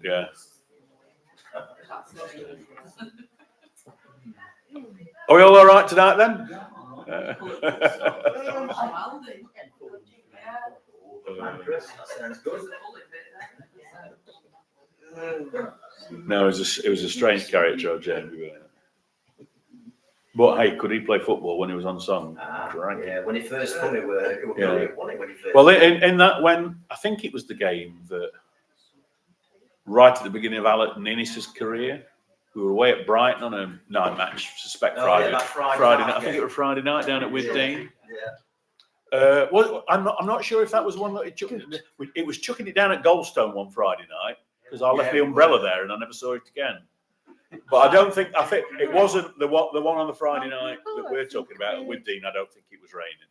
Yeah. Are we all right tonight then? No, it was a strange character of Jamie. But hey, could he play football when he was on song? Yeah, when he first came, it was brilliant, wasn't it? When he first well, in that, when I think it was the game that right at the beginning of Alec Ninnis's career, we were away at Brighton on a night match. Friday night. I think it was Friday night down at Withdean. Yeah. Well, I'm not sure if that was one that it was chucking it down at Goldstone one Friday night because I left the umbrella there and I never saw it again. But I think it wasn't the one on the Friday night that we're talking about at Withdean. I don't think it was raining.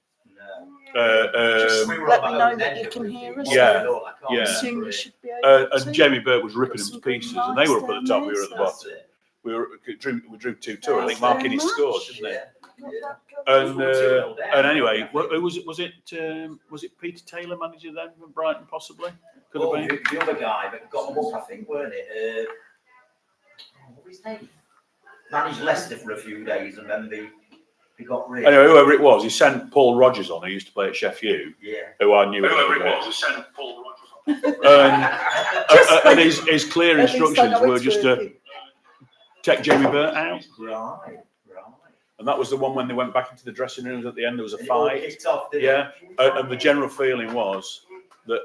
Let me know that you can hear us. Yeah. Soon you should be able and Jamie Burt was ripping them to pieces, and they were up at the top. We were at the bottom. We drew 2-2. I think Mark Innes scored, didn't he? And anyway, was it Peter Taylor, manager then from Brighton, possibly? Could have been the other guy that got them up, I think, weren't it? What was his name? Managed Leicester for a few days, and then he got rid. Anyway, whoever it was, he sent Paul Rogers on, who used to play at Sheffield. Yeah. Who I knew. Whoever it was, he sent Paul Rogers on. And his clear instructions were just to take Jamie Burt out. Right. And that was the one when they went back into the dressing rooms at the end. There was a fight. Kicked off, yeah, and the general feeling was that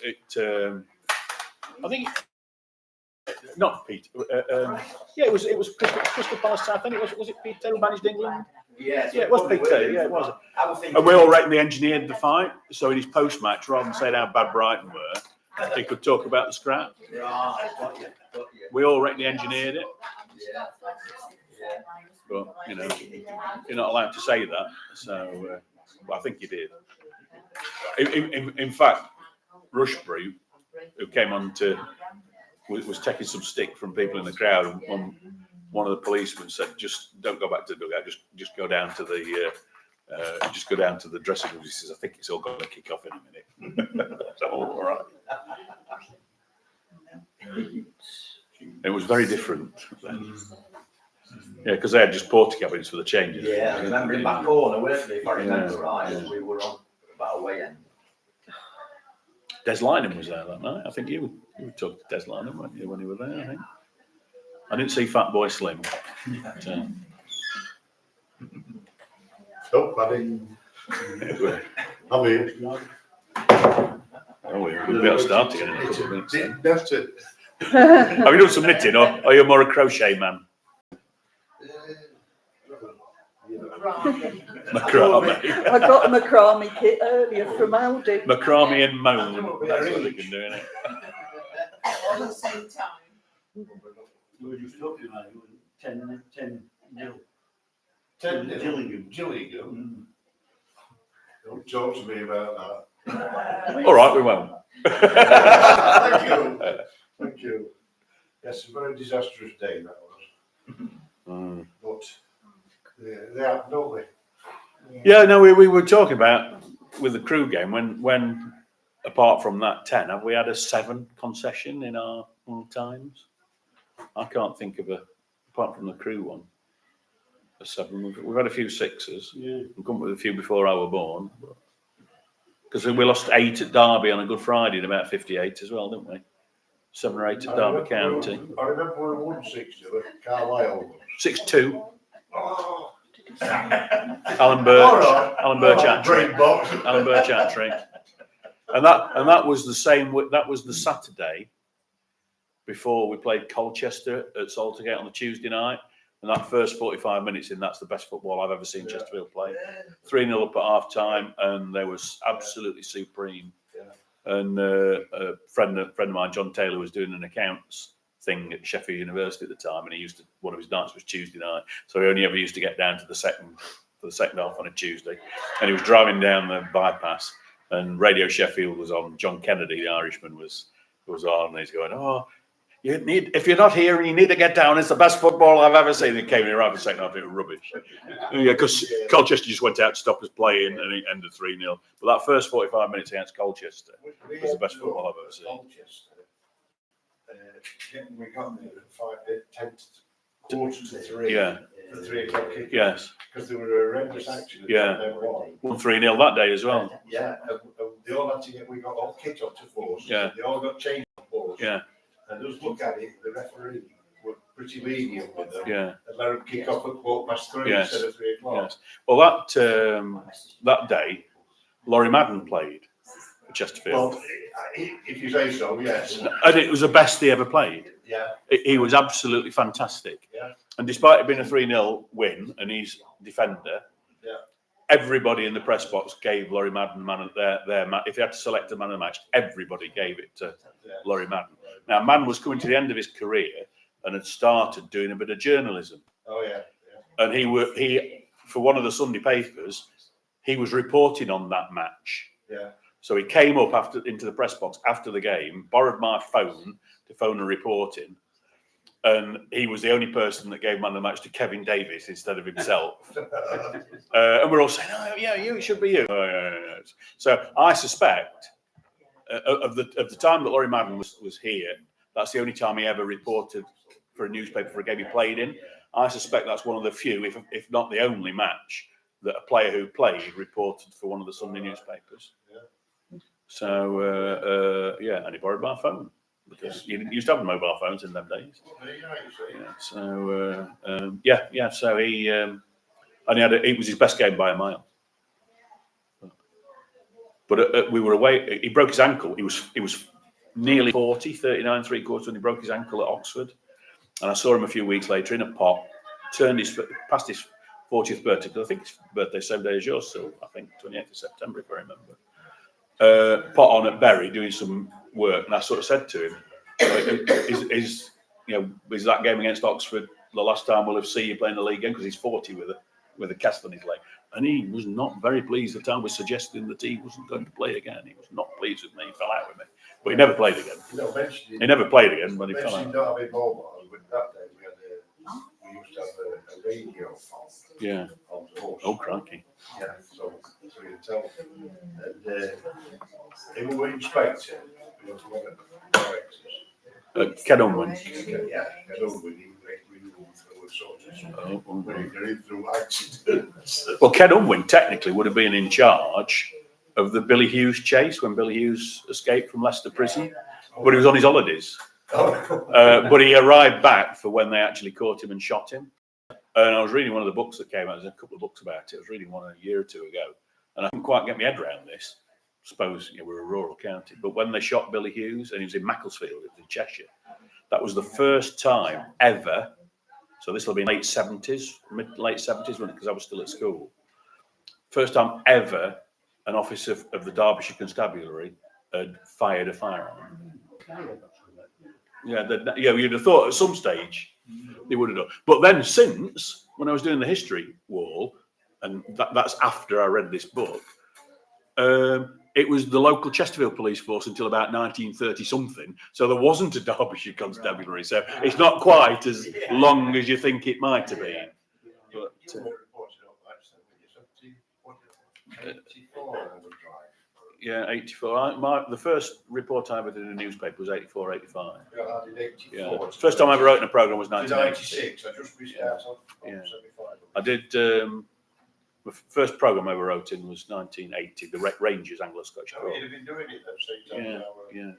it. I think. Not Pete. Yeah, it was Crystal Palace. I think it was it Pete Taylor who managed England. Yeah, it was Pete Taylor. Yeah, it was. And we all reckon they engineered the fight. So in his post match, rather than saying how bad Brighton were, he could talk about the scrap. Right. We all reckon they engineered it. Yeah. But you're not allowed to say that. So I think he did. In fact, Rushbury, who came on was taking some stick from people in the crowd, and one of the policemen said, "Just don't go back to the dugout. Just go down to the dressing room." He says, "I think it's all going to kick off in a minute." So, all right. It was very different then. Yeah, because they had just porter cabins for the changes. Yeah, I remember in that corner, weren't they? If I remember right, we were on about away end. Des Lynam was there that night. I think you talked to Des Lynam, weren't you, when you were there? I think I didn't see Fat Boy Slim. But, Nope, I didn't. I mean, we'll be able to start again in a couple of minutes. That's it. Have you done some knitting, or are you more a crochet man? Macrame. I got a macrame kit earlier from Aldi. Macrame and moan. That's what they can do, isn't it? All at the same time. We were just talking about 10 nil. 10 Gillingham. Don't talk to me about that. All right, we won't. Thank you. Yes, a very disastrous day that was. But they happen, don't they? Yeah, no, we were talking about with the Crew game when apart from that 10, have we had a 7 concession in our times? I can't think of apart from the Crew one, a 7. We've had a few 6s. Yeah. We've come up with a few before I were born. Because we lost 8 at Derby on a Good Friday in about 58 as well, didn't we? 7 or 8 at Derby County. I remember we won 6-0 at Carlisle. 6-2. Oh. Alan Birch, Right. Alan Birch Right. hat-trick. And that was the same. That was the Saturday before we played Colchester at Saltergate on the Tuesday night. And that first 45 minutes that's the best football I've ever seen Chesterfield play. 3-0 up at half time, and they was absolutely supreme. Yeah. And a friend of mine, John Taylor, was doing an accounts thing at Sheffield University at the time, and one of his nights was Tuesday night, so he only ever used to get down to the second half on a Tuesday, and he was driving down the bypass, and Radio Sheffield was on. John Kennedy, the Irishman, was on, and he's going, "Oh, if you're not here, you need to get down. It's the best football I've ever seen." He came in right for the second half, it was rubbish. Yeah, because Colchester just went out to stop us playing, and it ended 3-0. But that first 45 minutes against Colchester was the best football I've ever seen. we got there at 2:45 Yeah. for 3 o'clock kick. Yes. Because there were a horrendous accident. Yeah. There was. Won 3-0 that day as well. Yeah. And they all had to get, we got all kicked up to force. Yeah. They all got changed on force. Yeah. And just look at it, the referee were pretty lenient with them. Yeah. And let them kick off at 3:15 Yes. instead of 3 o'clock. Yes. Well, that day, Laurie Madden played at Chesterfield. Well, if you say so, yes. And it was the best he ever played. Yeah. He was absolutely fantastic. Yeah. And despite it being a 3-0 win and he's defender, Yeah. everybody in the press box gave Laurie Madden if they had to select a man of the match, everybody gave it to Yeah. Laurie Madden. Now, Madden was coming to the end of his career and had started doing a bit of journalism. Oh, yeah. Yeah. And he for one of the Sunday papers, he was reporting on that match. Yeah. So he came up into the press box after the game, borrowed my phone to phone a report in, and he was the only person that gave man of the match to Kevin Davis instead of himself. And we're all saying, "Oh, yeah, it should be you." So I suspect of the time that Laurie Madden was here, that's the only time he ever reported for a newspaper for a game he played in. I suspect that's one of the few, if not the only match that a player who played reported for one of the Sunday newspapers. So, and he borrowed my phone because you didn't used to have mobile phones in them days. Yeah, so, so he, and it was his best game by a mile. But we were away, he broke his ankle. He was nearly 40, 39, 3/4 when he broke his ankle at Oxford. And I saw him a few weeks later in a pot, past his 40th birthday, because I think his birthday same day as yours, so I think 28th of September, if I remember. Pot on at Bury doing some work, and I sort of said to him, is that game against Oxford the last time we'll have seen you playing the league again? Because he's 40 with a cast on his leg. And he was not very pleased that I was suggesting that he wasn't going to play again. He was not pleased with me. He fell out with me. But he never played again. He never played again when he fell out. Not having mobile, but that day we used to have a radio Yeah. on the horse. Oh, crikey. Yeah, so you can tell. And they were inspector. We were one of the directors. Ken Unwin. Yeah, Ken Unwin, he went through a sort of Oh, when he got in through accidents. well, Ken Unwin technically would have been in charge of the Billy Hughes chase when Billy Hughes escaped from Leicester prison, but he was on his holidays. But he arrived back for when they actually caught him and shot him. And I was reading one of the books that came out. There's a couple of books about it. I was reading one a year or two ago, and I couldn't quite get my head around this. I suppose we're a rural county, but when they shot Billy Hughes, and he was in Macclesfield, it was in Cheshire, that was the first time ever. So this will be late 70s, because I was still at school. First time ever an officer of the Derbyshire Constabulary had fired a firearm. You'd have thought at some stage they would have done. But then since, when I was doing the history wall, and that's after I read this book, it was the local Chesterfield police force until about 1930 something. So there wasn't a Derbyshire Constabulary. So it's not quite as long as you think it might have been. But, 84. The first report I ever did in a newspaper was 84, 85. Yeah, I did 84. Yeah. First time I ever wrote in a programme was 1996. 1986. I just missed out on Yeah. 75. I did. The first programme I ever wrote in was 1980, the Rangers Anglo-Scottish Oh, Club. you'd have been doing it then, Yeah.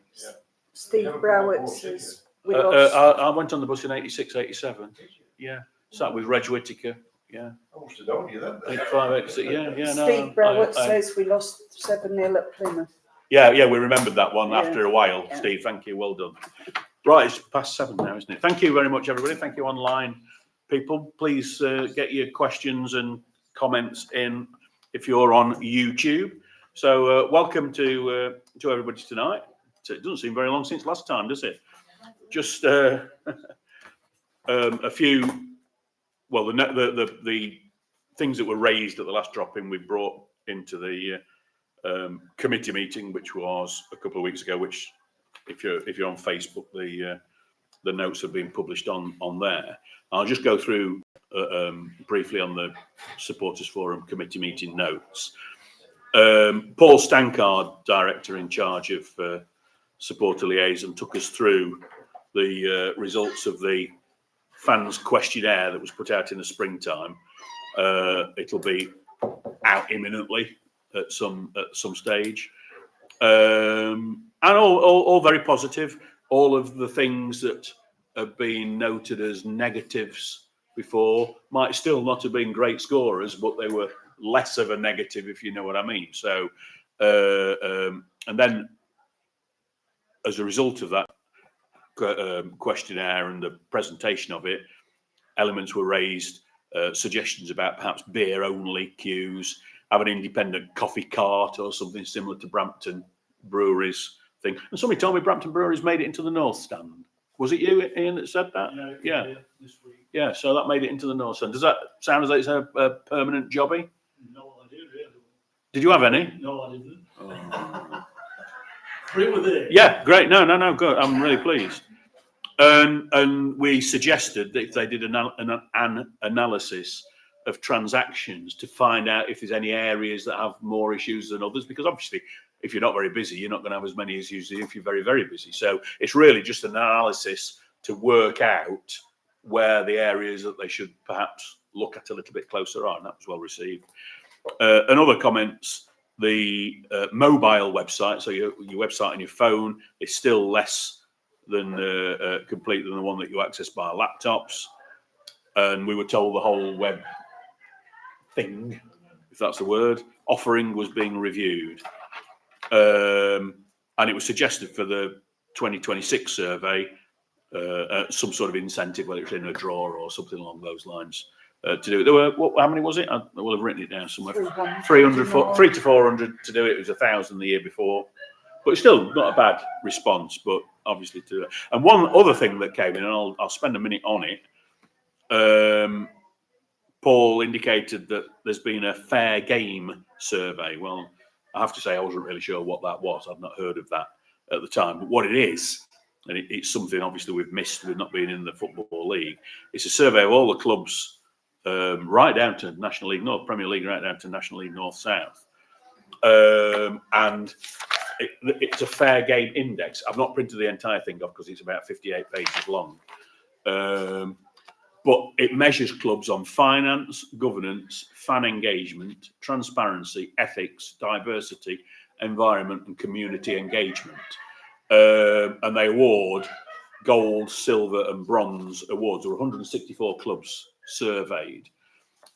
Steve Browett says we I lost. went on the bus in 86, 87. Yeah. Sat with Reg Whittaker. Yeah. I must have known you then. 85, 86. Yeah. No. Steve Browett says we lost 7-0 at Plymouth. Yeah. We remembered that one Yeah. after a while. Yeah. Steve, thank you. Well done. Right, it's past 7 now, isn't it? Thank you very much, everybody. Thank you, online people. Please get your questions and comments in if you're on YouTube. So welcome to everybody tonight. It doesn't seem very long since last time, does it? Just a few. Well, the things that were raised at the last drop-in we brought into the committee meeting, which was a couple of weeks ago. Which, if you're on Facebook, the notes have been published on there. I'll just go through briefly on the Supporters Forum committee meeting notes. Paul Stankard, director in charge of supporter liaison, took us through the results of the fans questionnaire that was put out in the springtime. It'll be out imminently at some stage, and all very positive. All of the things that have been noted as negatives before might still not have been great scorers, but they were less of a negative, if you know what I mean. So, and then as a result of that questionnaire and the presentation of it, elements were raised, suggestions about perhaps beer only queues, have an independent coffee cart or something similar to Brampton Brewery's thing. And somebody told me Brampton Brewery's made it into the North Stand. Was it you, Ian, that said that? Yeah. This week. Yeah, so that made it into the North Stand. Does that sound as though it's a permanent jobby? No, I did really. Did you have any? No, I didn't. Oh. Three were there. Yeah, great. No, good. I'm really pleased. And we suggested that if they did an analysis of transactions to find out if there's any areas that have more issues than others, because obviously if you're not very busy, you're not going to have as many as usually if you're very, very busy. So it's really just an analysis to work out where the areas that they should perhaps look at a little bit closer are, and that was well received. And other comments, the mobile website, so your website on your phone is still less than complete than the one that you access by laptops. And we were told the whole web thing, if that's the word, offering was being reviewed. And it was suggested for the 2026 survey, some sort of incentive, whether it's in a draw or something along those lines, to do it. There were, how many was it? I will have written it down somewhere. 300, 300 to 400 to do it. It was 1,000 the year before. But it's still not a bad response, but obviously to it. And one other thing that came in, and I'll spend a minute on it. Paul indicated that there's been a fair game survey. Well, I have to say I wasn't really sure what that was. I've not heard of that at the time. But what it is, and it's something obviously we've missed with not being in the Football League, it's a survey of all the clubs right down to National League North, Premier League right down to National League North South. And it's a fair game index. I've not printed the entire thing off because it's about 58 pages long. But it measures clubs on finance, governance, fan engagement, transparency, ethics, diversity, environment, and community engagement. And they award gold, silver, and bronze awards. There were 164 clubs surveyed.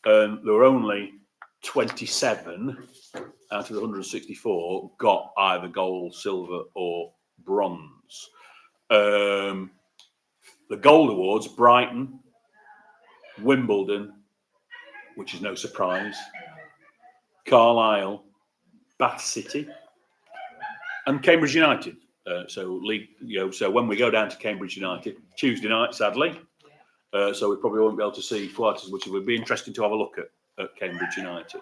There were only 27 out of the 164 got either gold, silver, or bronze. The gold awards, Brighton, Wimbledon, which is no surprise, Carlisle, Bath City, and Cambridge United. So when we go down to Cambridge United Tuesday night, sadly, so we probably won't be able to see quite as much. It would be interesting to have a look at Cambridge United.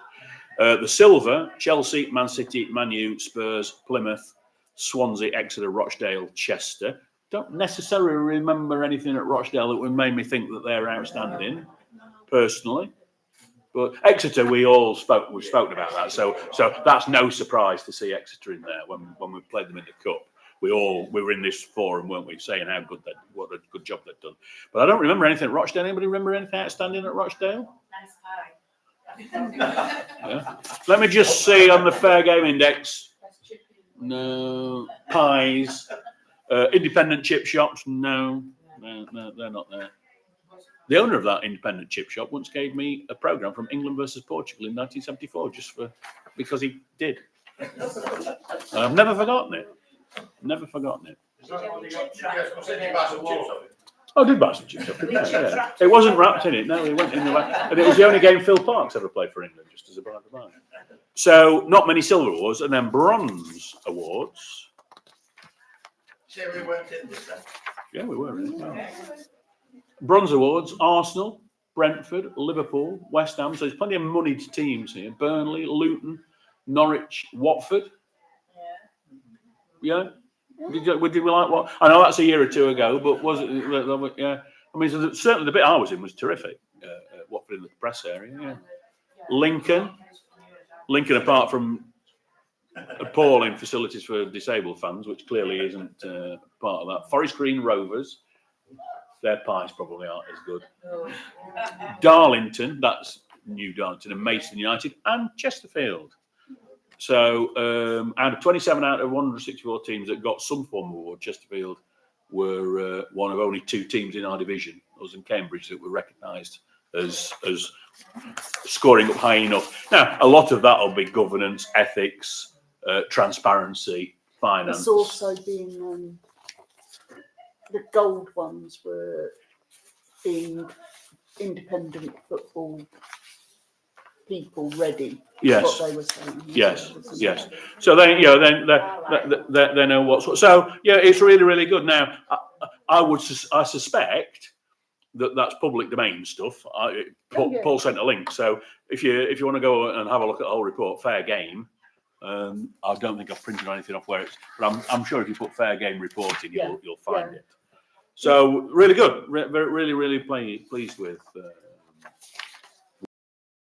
The silver, Chelsea, Man City, Man U, Spurs, Plymouth, Swansea, Exeter, Rochdale, Chester. Don't necessarily remember anything at Rochdale that would make me think that they're outstanding, personally. But Exeter, we've spoken about that. So that's no surprise to see Exeter in there when we played them in the cup. We were in this forum, weren't we, saying what a good job they've done. But I don't remember anything at Rochdale. Anybody remember anything outstanding at Rochdale? Nice pie. Yeah. Let me just see on the fair game index. No. Pies. Independent chip shops. No, they're not there. The owner of that independent chip shop once gave me a programme from England versus Portugal in 1974 because he did. I've never forgotten it. Never forgotten it. I did buy some chips. Yeah. It wasn't wrapped in it. No, it went in the wrap. And it was the only game Phil Parks ever played for England, just as a by the by. So not many silver awards, and then bronze awards. So we weren't in this then? Yeah, we were. Yeah. Bronze awards: Arsenal, Brentford, Liverpool, West Ham. So there's plenty of moneyed teams here. Burnley, Luton, Norwich, Watford. Yeah. Did we like what? I know that's a year or two ago, but was it? Yeah. I mean, certainly the bit I was in was terrific. Watford in the press area. Yeah. Lincoln, apart from appalling facilities for disabled fans, which clearly isn't part of that. Forest Green Rovers, Their pies probably aren't as good. Darlington, that's New Darlington, and Mason United, and Chesterfield. So out of 27 out of 164 teams that got some form of award, Chesterfield were one of only 2 teams in our division, us and Cambridge, that were recognised as scoring up high enough. Now, a lot of that will be governance, ethics, transparency, finance. It's also been the gold ones were being independent football people ready. Yes. What they were saying. Yes, yes. So they know what's what. So yeah, it's really, really good. Now, I suspect that that's public domain stuff. Paul sent a link. So if you want to go and have a look at the whole report, fair game. I don't think I've printed anything off where it's, but I'm sure if you put fair game reporting, you'll find it. So really good. Really, really pleased with.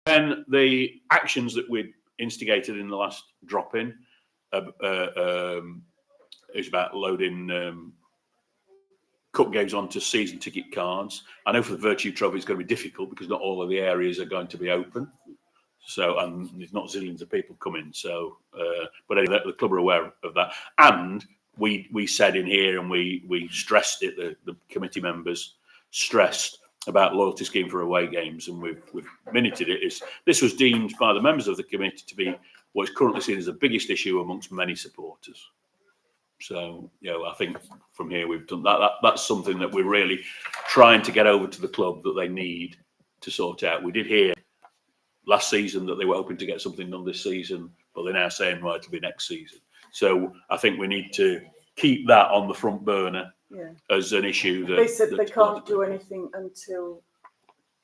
And the actions that we instigated in the last drop-in is about loading cup games onto season ticket cards. I know for the Virtue Trophy it's going to be difficult because not all of the areas are going to be open. So, and there's not zillions of people coming. So, but anyway, the club are aware of that. And we said in here, and we stressed it, the committee members stressed about loyalty scheme for away games, and we've minuted it. This was deemed by the members of the committee to be what is currently seen as the biggest issue amongst many supporters. So, I think from here we've done that. That's something that we're really trying to get over to the club that they need to sort out. We did hear last season that they were hoping to get something done this season, but they're now saying, right, it'll be next season. So I think we need to keep that on the front burner as an issue. They said they can't do anything until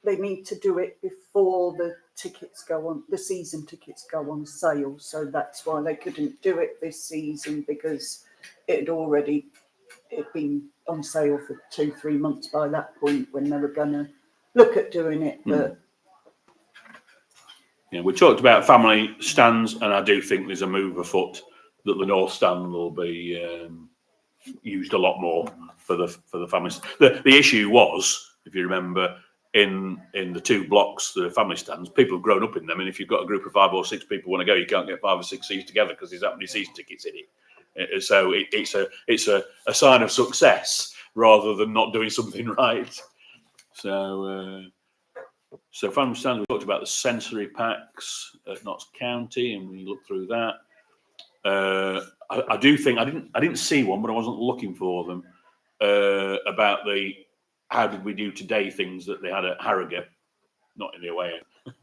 they need to do it before the tickets go on, the season tickets go on sale. So that's why they couldn't do it this season, because it'd been on sale for 2-3 months by that point when they were going to look at doing it. But we talked about family stands, and I do think there's a move afoot that the North Stand will be used a lot more for the families. The issue was, if you remember, in the 2 blocks, the family stands, people have grown up in them, and if you've got a group of 5 or 6 people want to go, you can't get 5 or 6 seats together because there's that many season tickets in it. So it's a sign of success rather than not doing something right. So family stands, we talked about the sensory packs at Notts County, and we looked through that. I do think I didn't see one, but I wasn't looking for them about the how did we do today things that they had at Harrogate, not in the away end.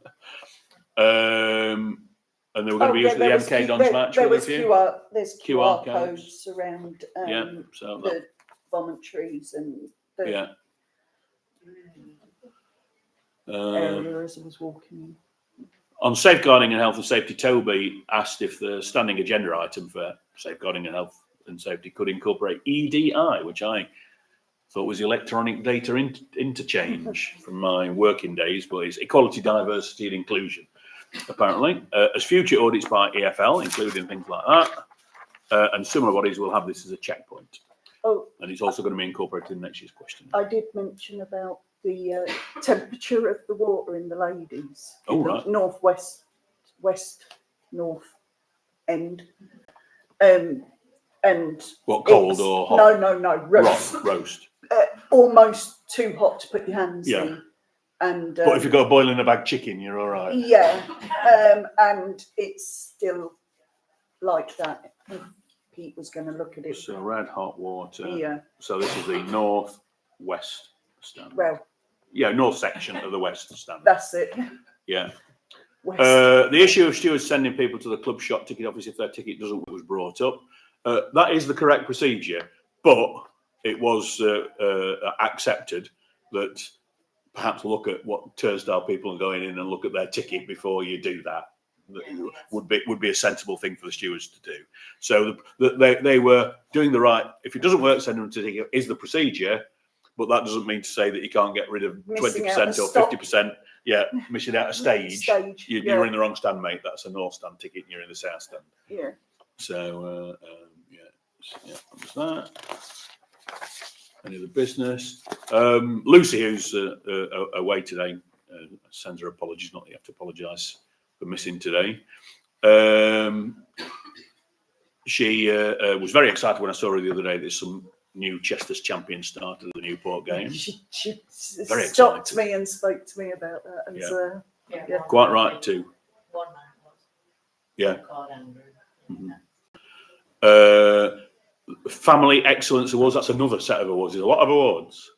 And they were going to be used for the MK Dons match. There's QR codes around so the vomitories and the area as I was walking in. On safeguarding and health and safety, Toby asked if the standing agenda item for safeguarding and health and safety could incorporate EDI, which I thought was electronic data interchange from my working days, but it's equality, diversity and inclusion, apparently. As future audits by EFL, including things like that, and similar bodies will have this as a checkpoint. And it's also going to be incorporated in next year's question. I did mention about the temperature of the water in the ladies. Oh, right. North north end. And what, cold or hot? No, roast. Roast. Almost too hot to put your hands in. And but if you've got a boil in a bag chicken, you're all right. Yeah. And it's still like that. Pete was going to look at it. So red hot water. Yeah. So this is the north-west stand. Well. Yeah, north section of the west stand. That's it. Yeah. West. The issue of stewards sending people to the club shop ticket office if their ticket doesn't was brought up. That is the correct procedure, but it was accepted that perhaps look at what turnstile people are going in and look at their ticket before you do that. That would be a sensible thing for the stewards to do. So they were doing the right. If it doesn't work, send them to ticket is the procedure, but that doesn't mean to say that you can't get rid of 20% or 50%. Yeah, missing out a stage. You're in the wrong stand, mate. That's a north stand ticket. And you're in the south stand. Yeah. So that was that. Any other business? Lucy, who's away today, sends her apologies. Not that you have to apologise for missing today. She was very excited when I saw her the other day. There's some new Chester's champion started at the Newport game. She Very stopped excited. me and spoke to me about that. And Yeah. yeah. Quite right too. One night was. Yeah. Called Andrew. Family Excellence Awards. That's another set of awards. There's a lot of awards.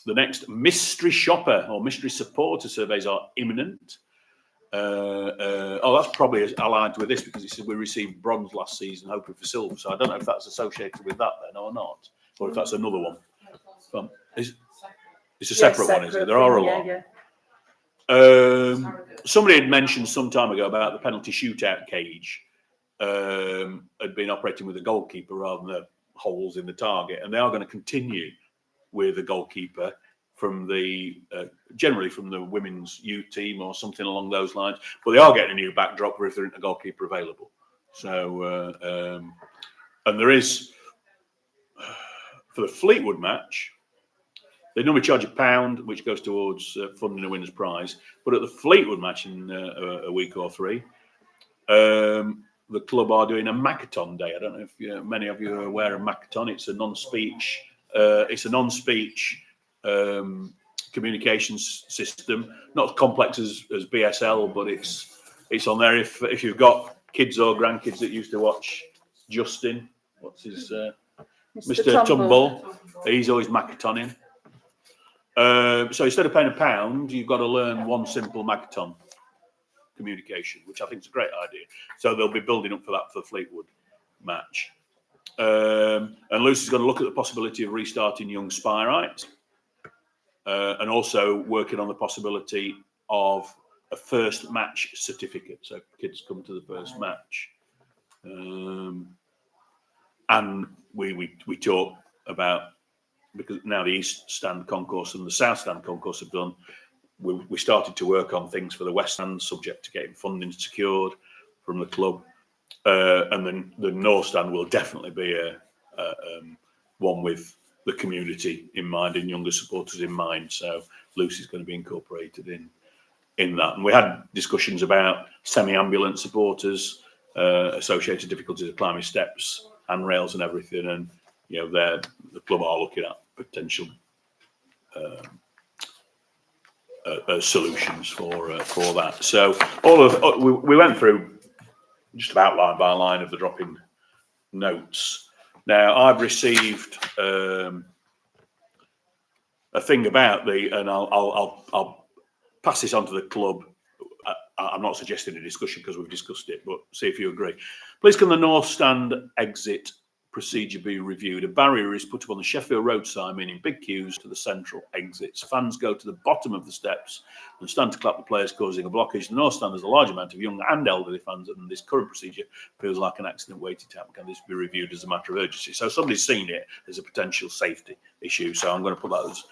The next mystery shopper or mystery supporter surveys are imminent. That's probably allied with this because it says we received bronze last season, hoping for silver. So I don't know if that's associated with that then or not, or if that's another one. It's a separate one, is it? There are a lot. Somebody had mentioned some time ago about the penalty shootout cage had been operating with a goalkeeper rather than the holes in the target, and they are going to continue with a goalkeeper from the generally from the women's youth team or something along those lines. But they are getting a new backdrop if there isn't a goalkeeper available. So and there is for the Fleetwood match. They normally charge £1, which goes towards funding a winner's prize. But at the Fleetwood match in a week or three, the club are doing a Macathon day. I don't know if many of you are aware of Macathon. It's a non-speech. Communications system. Not as complex as BSL, but it's on there. If you've got kids or grandkids that used to watch Justin, what's his Mr. Tumble, he's always Macathoning. So instead of paying £1, you've got to learn one simple Macathon communication, which I think is a great idea. So they'll be building up for that for the Fleetwood match. And Lucy's going to look at the possibility of restarting Young Spyrites and also working on the possibility of a first match certificate. So kids come to the first match. And we talk about, because now the East Stand Concourse and the South Stand Concourse have done, we started to work on things for the West Stand, subject to getting funding secured from the club. And then the North Stand will definitely be one with the community in mind and younger supporters in mind. So Lucy's going to be incorporated in that. And we had discussions about semi-ambulance supporters, associated difficulties of climbing steps, handrails and everything. And, the club are looking at potential solutions for that. So we went through just about line by line of the drop-in notes. Now I've received a thing about and I'll pass this on to the club. I'm not suggesting a discussion because we've discussed it, but see if you agree. Please can the North Stand exit procedure be reviewed? A barrier is put up on the Sheffield Road sign, meaning big queues to the central exits. Fans go to the bottom of the steps and stand to clap the players, causing a blockage. The North Stand has a large amount of young and elderly fans, and this current procedure feels like an accident waiting to happen. Can this be reviewed as a matter of urgency? So somebody's seen it as a potential safety issue. So I'm going to put that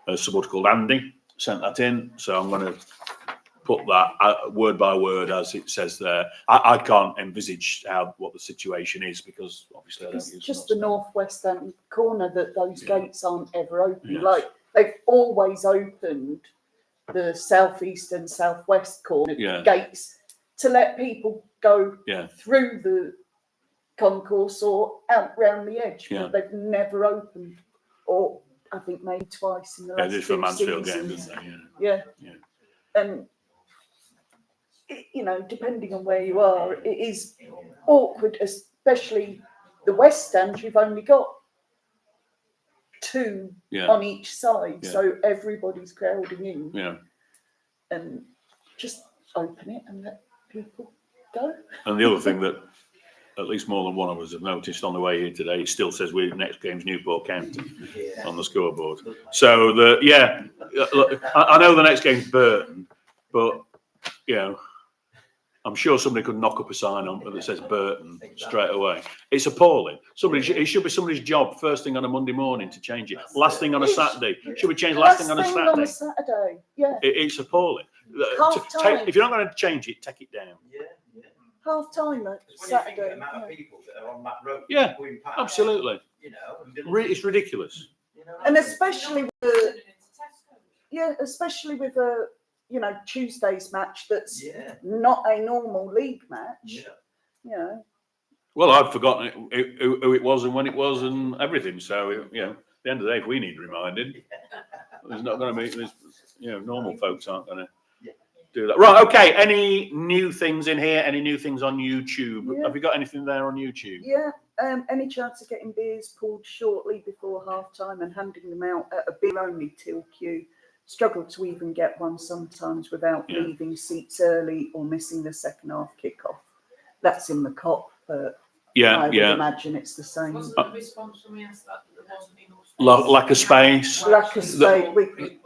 as somebody called Andy sent that in. So I'm going to put that word by word as it says there. I can't envisage what the situation is because obviously I don't use It's just the northwest corner that those gates aren't ever open. Yes. Like they've always opened the southeast and southwest corner gates to let people go through the concourse or out round the edge. But they've never opened, or I think maybe twice in the last just for Mansfield game, seasons. didn't they? Yeah. And depending on where you are, it is awkward, especially the West Stand. You've only got two on each side, so everybody's crowding in. Yeah. And just open it and let people go. And the other thing that at least more than one of us have noticed on the way here today, it still says next game's Newport County on the scoreboard. So I know the next game's Burton, but I'm sure somebody could knock up a sign on that says Burton straight away. It's appalling. It should be somebody's job first thing on a Monday morning to change it. Last thing on a Saturday. Should be changed last thing on a Saturday. Yeah. It's appalling. If you're not going to change it, take it down. Half time at Saturday. Saturday. The amount of people that are on that road. Yeah, absolutely. And It's ridiculous. And especially especially with a Tuesday's match that's Yeah. not a normal league match. Yeah. You know, Well, I'd forgotten who it was and when it was and everything. So, at the end of the day, if we need reminding, there's not going to be, normal folks aren't going to do that. Right, okay. Any new things in here? Any new things on YouTube? Yeah. Have you got anything there on YouTube? yeah. Any chance of getting beers pulled shortly before half time and handing them out at a beer only till queue? Struggle to even get one sometimes without leaving seats early or missing the second half kickoff. That's in the COP, but I would imagine it's the same. Wasn't the response when we asked that there wasn't enough space? Lack of space. Lack of space.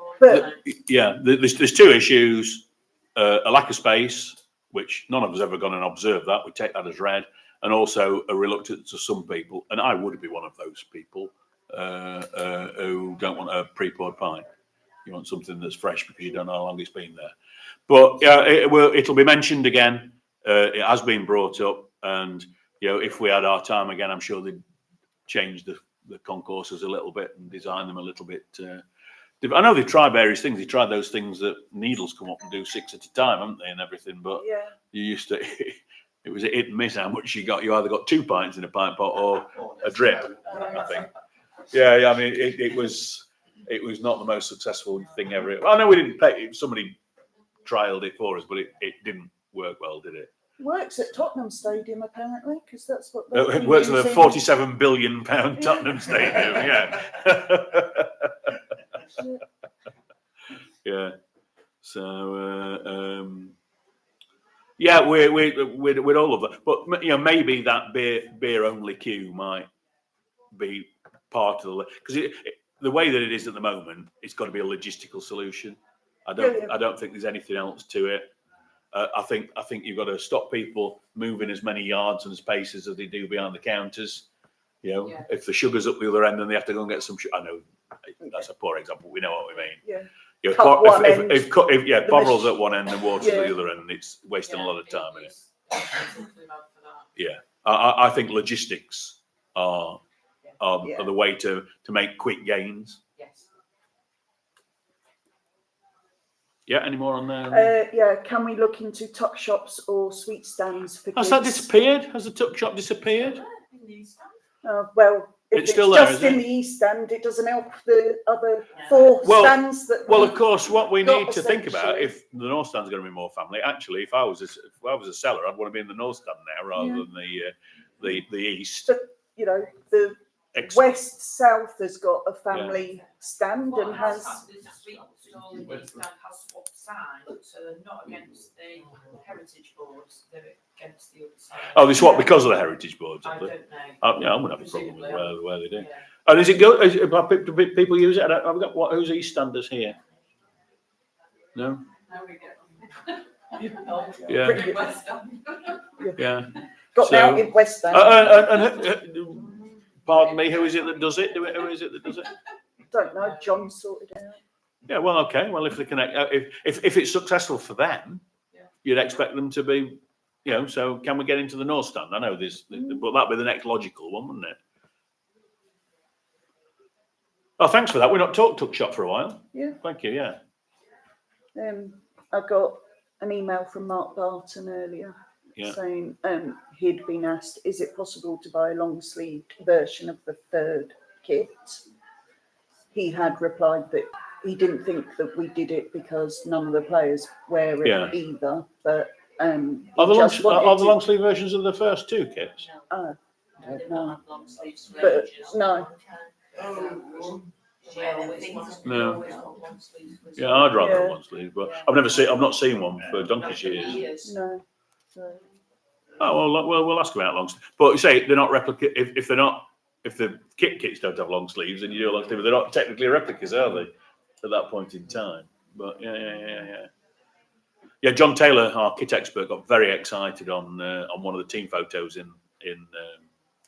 There's two issues: a lack of space, which none of us ever gone and observed that. We take that as read, and also a reluctance to some people, and I would be one of those people who don't want a pre-poured pint. You want something that's fresh because you don't know how long it's been there. But it'll be mentioned again. It has been brought up, and if we had our time again, I'm sure they'd change the concourses a little bit and design them a little bit. I know they've tried various things. They tried those things that needles come up and do 6 at a time, haven't they, and everything. But you used to. It was a hit and miss how much you got. You either got 2 pints in a pint pot or a drip. I think. Yeah. I mean, it was not the most successful thing ever. I know we didn't pay. Somebody trialed it for us, but it didn't work well, did it? Works at Tottenham Stadium apparently, because that's what it works at the £47 billion Tottenham Stadium. Yeah. Yeah. So we're all of that, but maybe that beer only queue might be part of the because the way that it is at the moment, it's got to be a logistical solution. I don't think there's anything else to it. I think you've got to stop people moving as many yards and spaces as they do behind the counters. If the sugar's up the other end and they have to go and get some sugar. I know that's a poor example. We know what we mean. Yeah. If Bovril's at one end and water's at the other end, it's wasting a lot of time in it. Yeah. I think logistics are the way to make quick gains. Yes. Yeah, any more on there? Can we look into tuck shops or sweet stands for Has kids? that disappeared? Has the tuck shop disappeared? Well, if It's it's still there, just isn't in it? the east stand, it doesn't help the other 4 stands that. Well, of course, what we got need to think about, essentially. if the north stand's going to be more family, actually, if I was a seller, I'd want to be in the north stand now rather than the east. But the west south has got a family stand and has. The stand has swapped sides, so they're not against the heritage boards, they're against the other side. Oh, they swap because of the heritage boards, I have they? don't know. I wouldn't have a problem with where they do. Yeah. And is it good? Do people use it? I've got who's east standers here? No. Now we get Yeah. Yeah. Got out in West End. Pardon me. Who is it that does it? Who is it that does it? Don't know. John sorted it out. Yeah, well, okay. Well, if they connect, if it's successful for them, you'd expect them to be, So, can we get into the north stand? I know this, but that'd be the next logical one, wouldn't it? Oh, thanks for that. We've not talked tuck shop for a while. Yeah. Thank you. Yeah. I got an email from Mark Barton earlier saying he'd been asked, is it possible to buy a long sleeved version of the 3rd kit? He had replied that he didn't think that we did it because none of the players wear it either. But are the long sleeve versions of the first 2 kits? I don't know. But no. No. Yeah, I'd rather a long sleeve, but I've not seen one for donkey's years. No. So. Oh well, we'll ask about long sleeves. But you say they're not replica. If the kits don't have long sleeves, and you do a long sleeve, they're not technically replicas, are they? At that point in time, but yeah. John Taylor, our kit expert, got very excited on one of the team photos in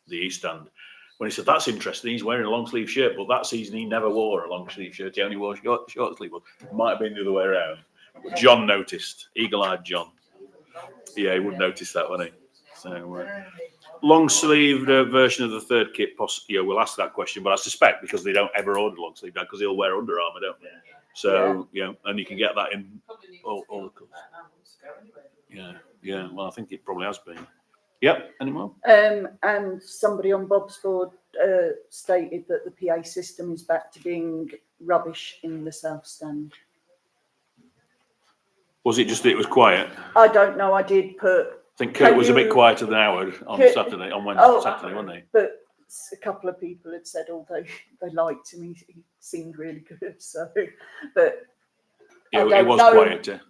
the East Stand when he said that's interesting. He's wearing a long sleeve shirt, but that season he never wore a long sleeve shirt. He only wore short sleeve. Might have been the other way around. But John noticed, eagle-eyed John. Yeah, he would notice that, wouldn't he? So long sleeved version of the third kit, we'll ask that question, but I suspect because they don't ever order long sleeve because they'll wear Under Armour, don't they? So, and you can get that in all the colours. Yeah. Well, I think it probably has been. Yep. Any more? And somebody on Bob's board stated that the PA system is back to being rubbish in the South Stand. Was it just that it was quiet? I don't know. I did put. I think Kurt was a bit quieter than Howard on Saturday, on Wednesday, Saturday, wasn't he? But a couple of people had said, although they liked him, he seemed really good. So, but yeah, it was quieter.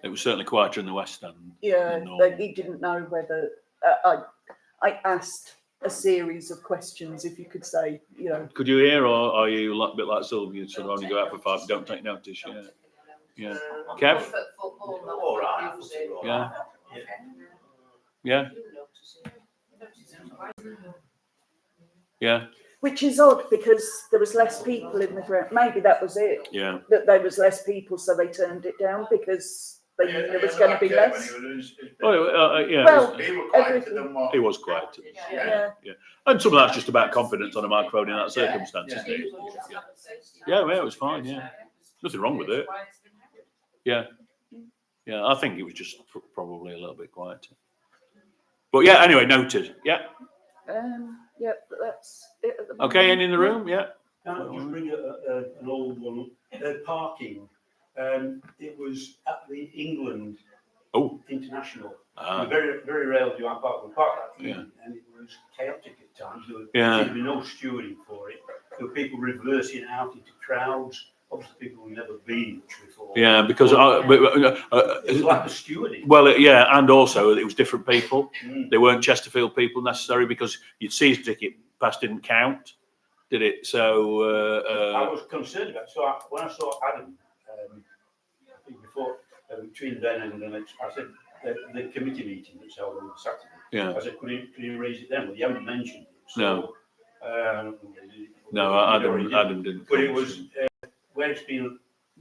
It was certainly quieter in the West Stand. Yeah, he didn't know whether I asked a series of questions. If you could say, Could you hear, or are you a bit like Sylvia? You sort of only go out for 5, don't take notice. Yeah. Kev? All right. Yeah. Which is odd because there was less people in the ground. Maybe that was it. Yeah. That there was less people, so they turned it down because they knew there was going to be less. He was quiet. Yeah. And some of that's just about confidence on a microphone in that circumstance, isn't it? Yeah, it was fine. Yeah, nothing wrong with it. Yeah, I think it was just probably a little bit quieter. But yeah, anyway, noted. Yeah. Yeah, but that's it at the moment. Okay, and in the room, yeah. Can I just bring an old one? Parking. It was at the England International. Very, very rarely do I park. We parked that evening, and it was chaotic at times. There seemed to be no stewarding for it. There were people reversing out into crowds. Obviously, people who've never been before. Yeah, because it was like the stewarding. Well, and also it was different people. They weren't Chesterfield people necessarily because you'd see his ticket pass didn't count, did it? So I was concerned about it. So when I saw Adam, I think before between then and the next, I said the committee meeting that's held on Saturday. Yeah. I said, could you raise it then? Well, you haven't mentioned it. So, no. Adam didn't. But it was where it's been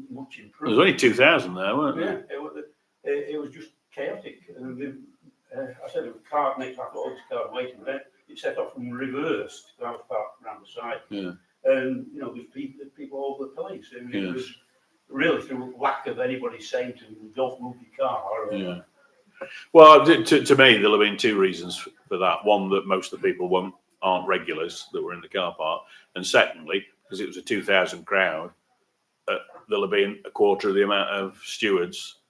much improved. There was only 2,000 there, weren't there? Yeah, it was just chaotic. And I said, a car next, I thought, oh, this car waiting. Then it set off and reversed. I was parked around the side. Yeah. And, there's people all over the place. It was really through lack of anybody saying to them, don't move your car. Yeah. Well, to me, there'll have been 2 reasons for that. One, that most of the people aren't regulars that were in the car park. And secondly, because it was a 2,000 crowd, there'll have been a quarter of the amount of stewards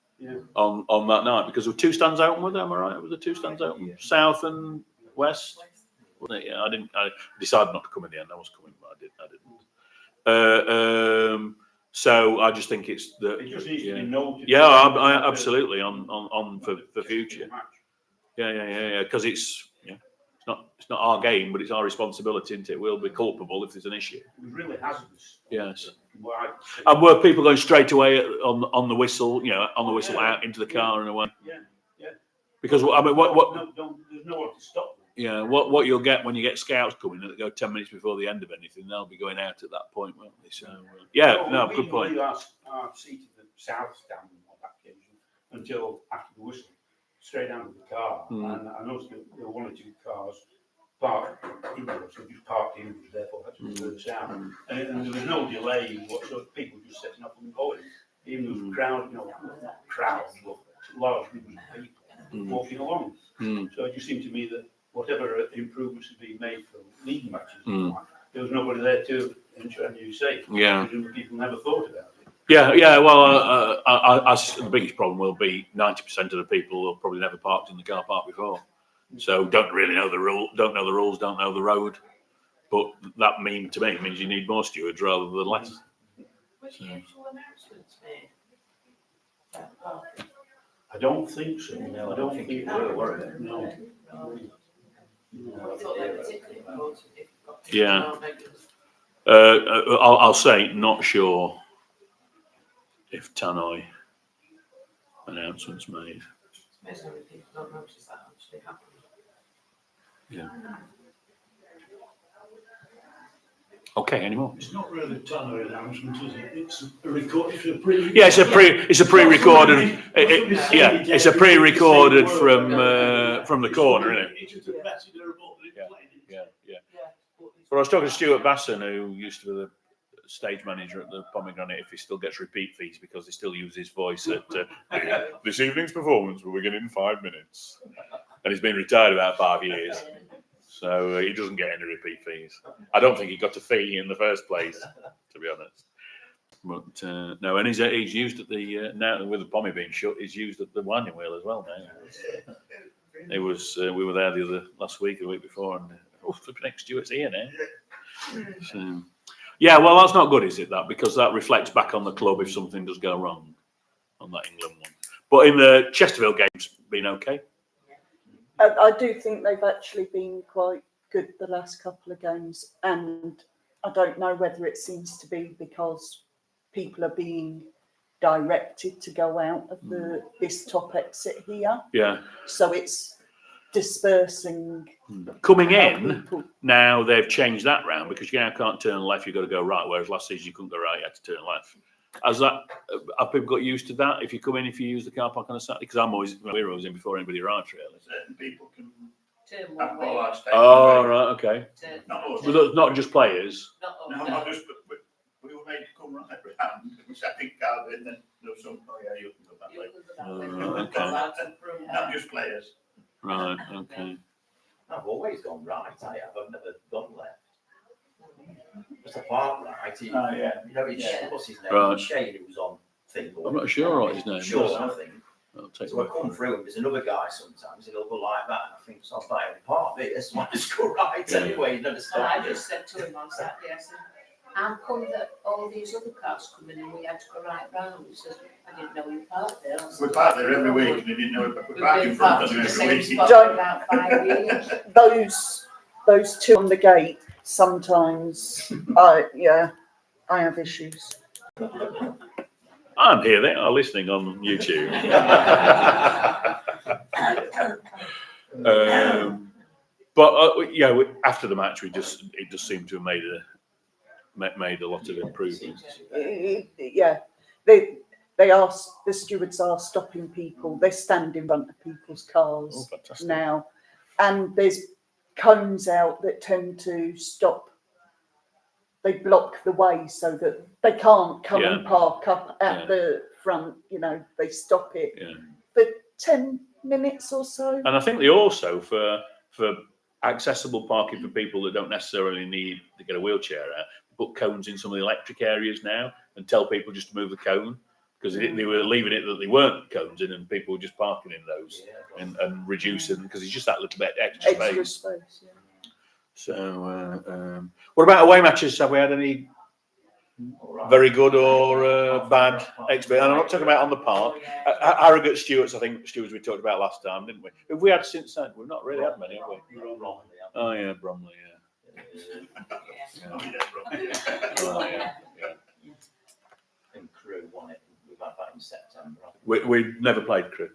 on that night because there were 2 stands open with them. Am I right? Was there 2 stands open? Yeah. South and West. Wasn't it? Yeah, I decided not to come in the end. I was coming, but I didn't. So I just think it's the. It just needs to be noted. Yeah, I absolutely on for future. Yeah. Because it's not our game, but it's our responsibility, isn't it? We'll be culpable if there's an issue. It was really hazardous. Yes. And were people going straight away on the whistle, on the whistle out into the car and away? Yeah. Because what there's no one to stop them. Yeah, what you'll get when you get scouts coming that go 10 minutes before the end of anything, they'll be going out at that point, won't they? So good point. We are seated at the South Stand on that occasion until after the whistle, straight down to the car, and I noticed there were 1 or 2 cars parked indoors, so just parked indoors, therefore had to reverse out. And there was no delay whatsoever, people just setting up and going. Even the crowds, large groups of people walking along. So it just seemed to me that whatever improvements had been made for league matches, there was nobody there to ensure you safe. Yeah. People never thought about it. Yeah. Well, the biggest problem will be 90% of the people will probably never parked in the car park before, so don't really know the rules, don't know the road. But that to me means you need more stewards rather than less. Was the usual announcements made? I don't think so. No, I don't think it were it? No. I thought they were particularly important if you've got people Yeah. who aren't regulars. I'll say not sure if Tannoy announcements made. It's amazing how many people don't notice that actually happened. Yeah. Okay, any more? It's not really a Tanner announcement, is it? It's a record. It's a pre. Yeah, it's a pre-recorded. It's a pre-recorded from the corner, isn't it? It's just a message they're about to Yeah. play. Yeah. But I was talking to Stuart Basson, who used to be the stage manager at the Pomegranate, if he still gets repeat fees because he still uses his voice at this evening's performance will begin in 5 minutes, and he's been retired about 5 years, so he doesn't get any repeat fees. I don't think he got a fee in the first place, to be honest. But no, and he's used at the now with the Pommy being shut, he's used at the winding wheel as well now. It was we were there last week, the week before, and flipping next Stuart's here now. So, yeah, well, that's not good, is it? That because that reflects back on the club if something does go wrong on that England one. But in the Chesterfield games, been okay. I do think they've actually been quite good the last couple of games, and I don't know whether it seems to be because people are being directed to go out of this top exit here. Yeah. So it's dispersing. Coming in now, they've changed that round because you now can't turn left. You've got to go right. Whereas last season you couldn't go right; you had to turn left. Have people got used to that? If you come in, if you use the car park on a Saturday, because we're always in before anybody arrives, really. Certain people can Turn have one way. all our stage. Oh, right, okay. Not us. But not just players. No, not just, but we were made to come right round. We sat in car and then there was some, oh yeah, you can go that way. Okay. Not just players. Right, okay. I've always gone right. I've never gone left. It's a park right. You know, what's his name? Right. Shane, who was on thing. I'm not sure what his name is. Sure, I think. I'll take So I come through and there's another guy sometimes, he'll go like that, and I think, so I'm starting to part this, so I just go right anyway, you never And stop. I just said to him on Saturday, I said, how come that all these other cars come in and we had to go right round? He says, I didn't know you parked there. I said, We park there every week and they didn't know we park in front of them every week. Don't- about 5 years. Those two on the gate sometimes. I have issues. I'm here. They are listening on YouTube. But after the match, it just seemed to have made a lot of improvements. Yeah, the stewards are stopping people. They stand in front of people's Oh, cars fantastic! now, and there's cones out that tend to stop. They block the way so that they can't come and park up at the front. You know, they stop it for 10 minutes or so. And I think they also for accessible parking for people that don't necessarily need to get a wheelchair out, put cones in some of the electric areas now and tell people just to move the cone, because they were leaving it that they weren't cones in and people were just parking in those and reducing, because it's just that little bit extra space. So, what about away matches? Have we had any very good or bad experience? And I'm not talking about on the park. Harrogate Stewards, I think Stewards we talked about last time, didn't we? Have we had since then? We've not really had many, have we? Oh yeah, Bromley, yeah. And Crew won it. We've had that in September. We never played Crew.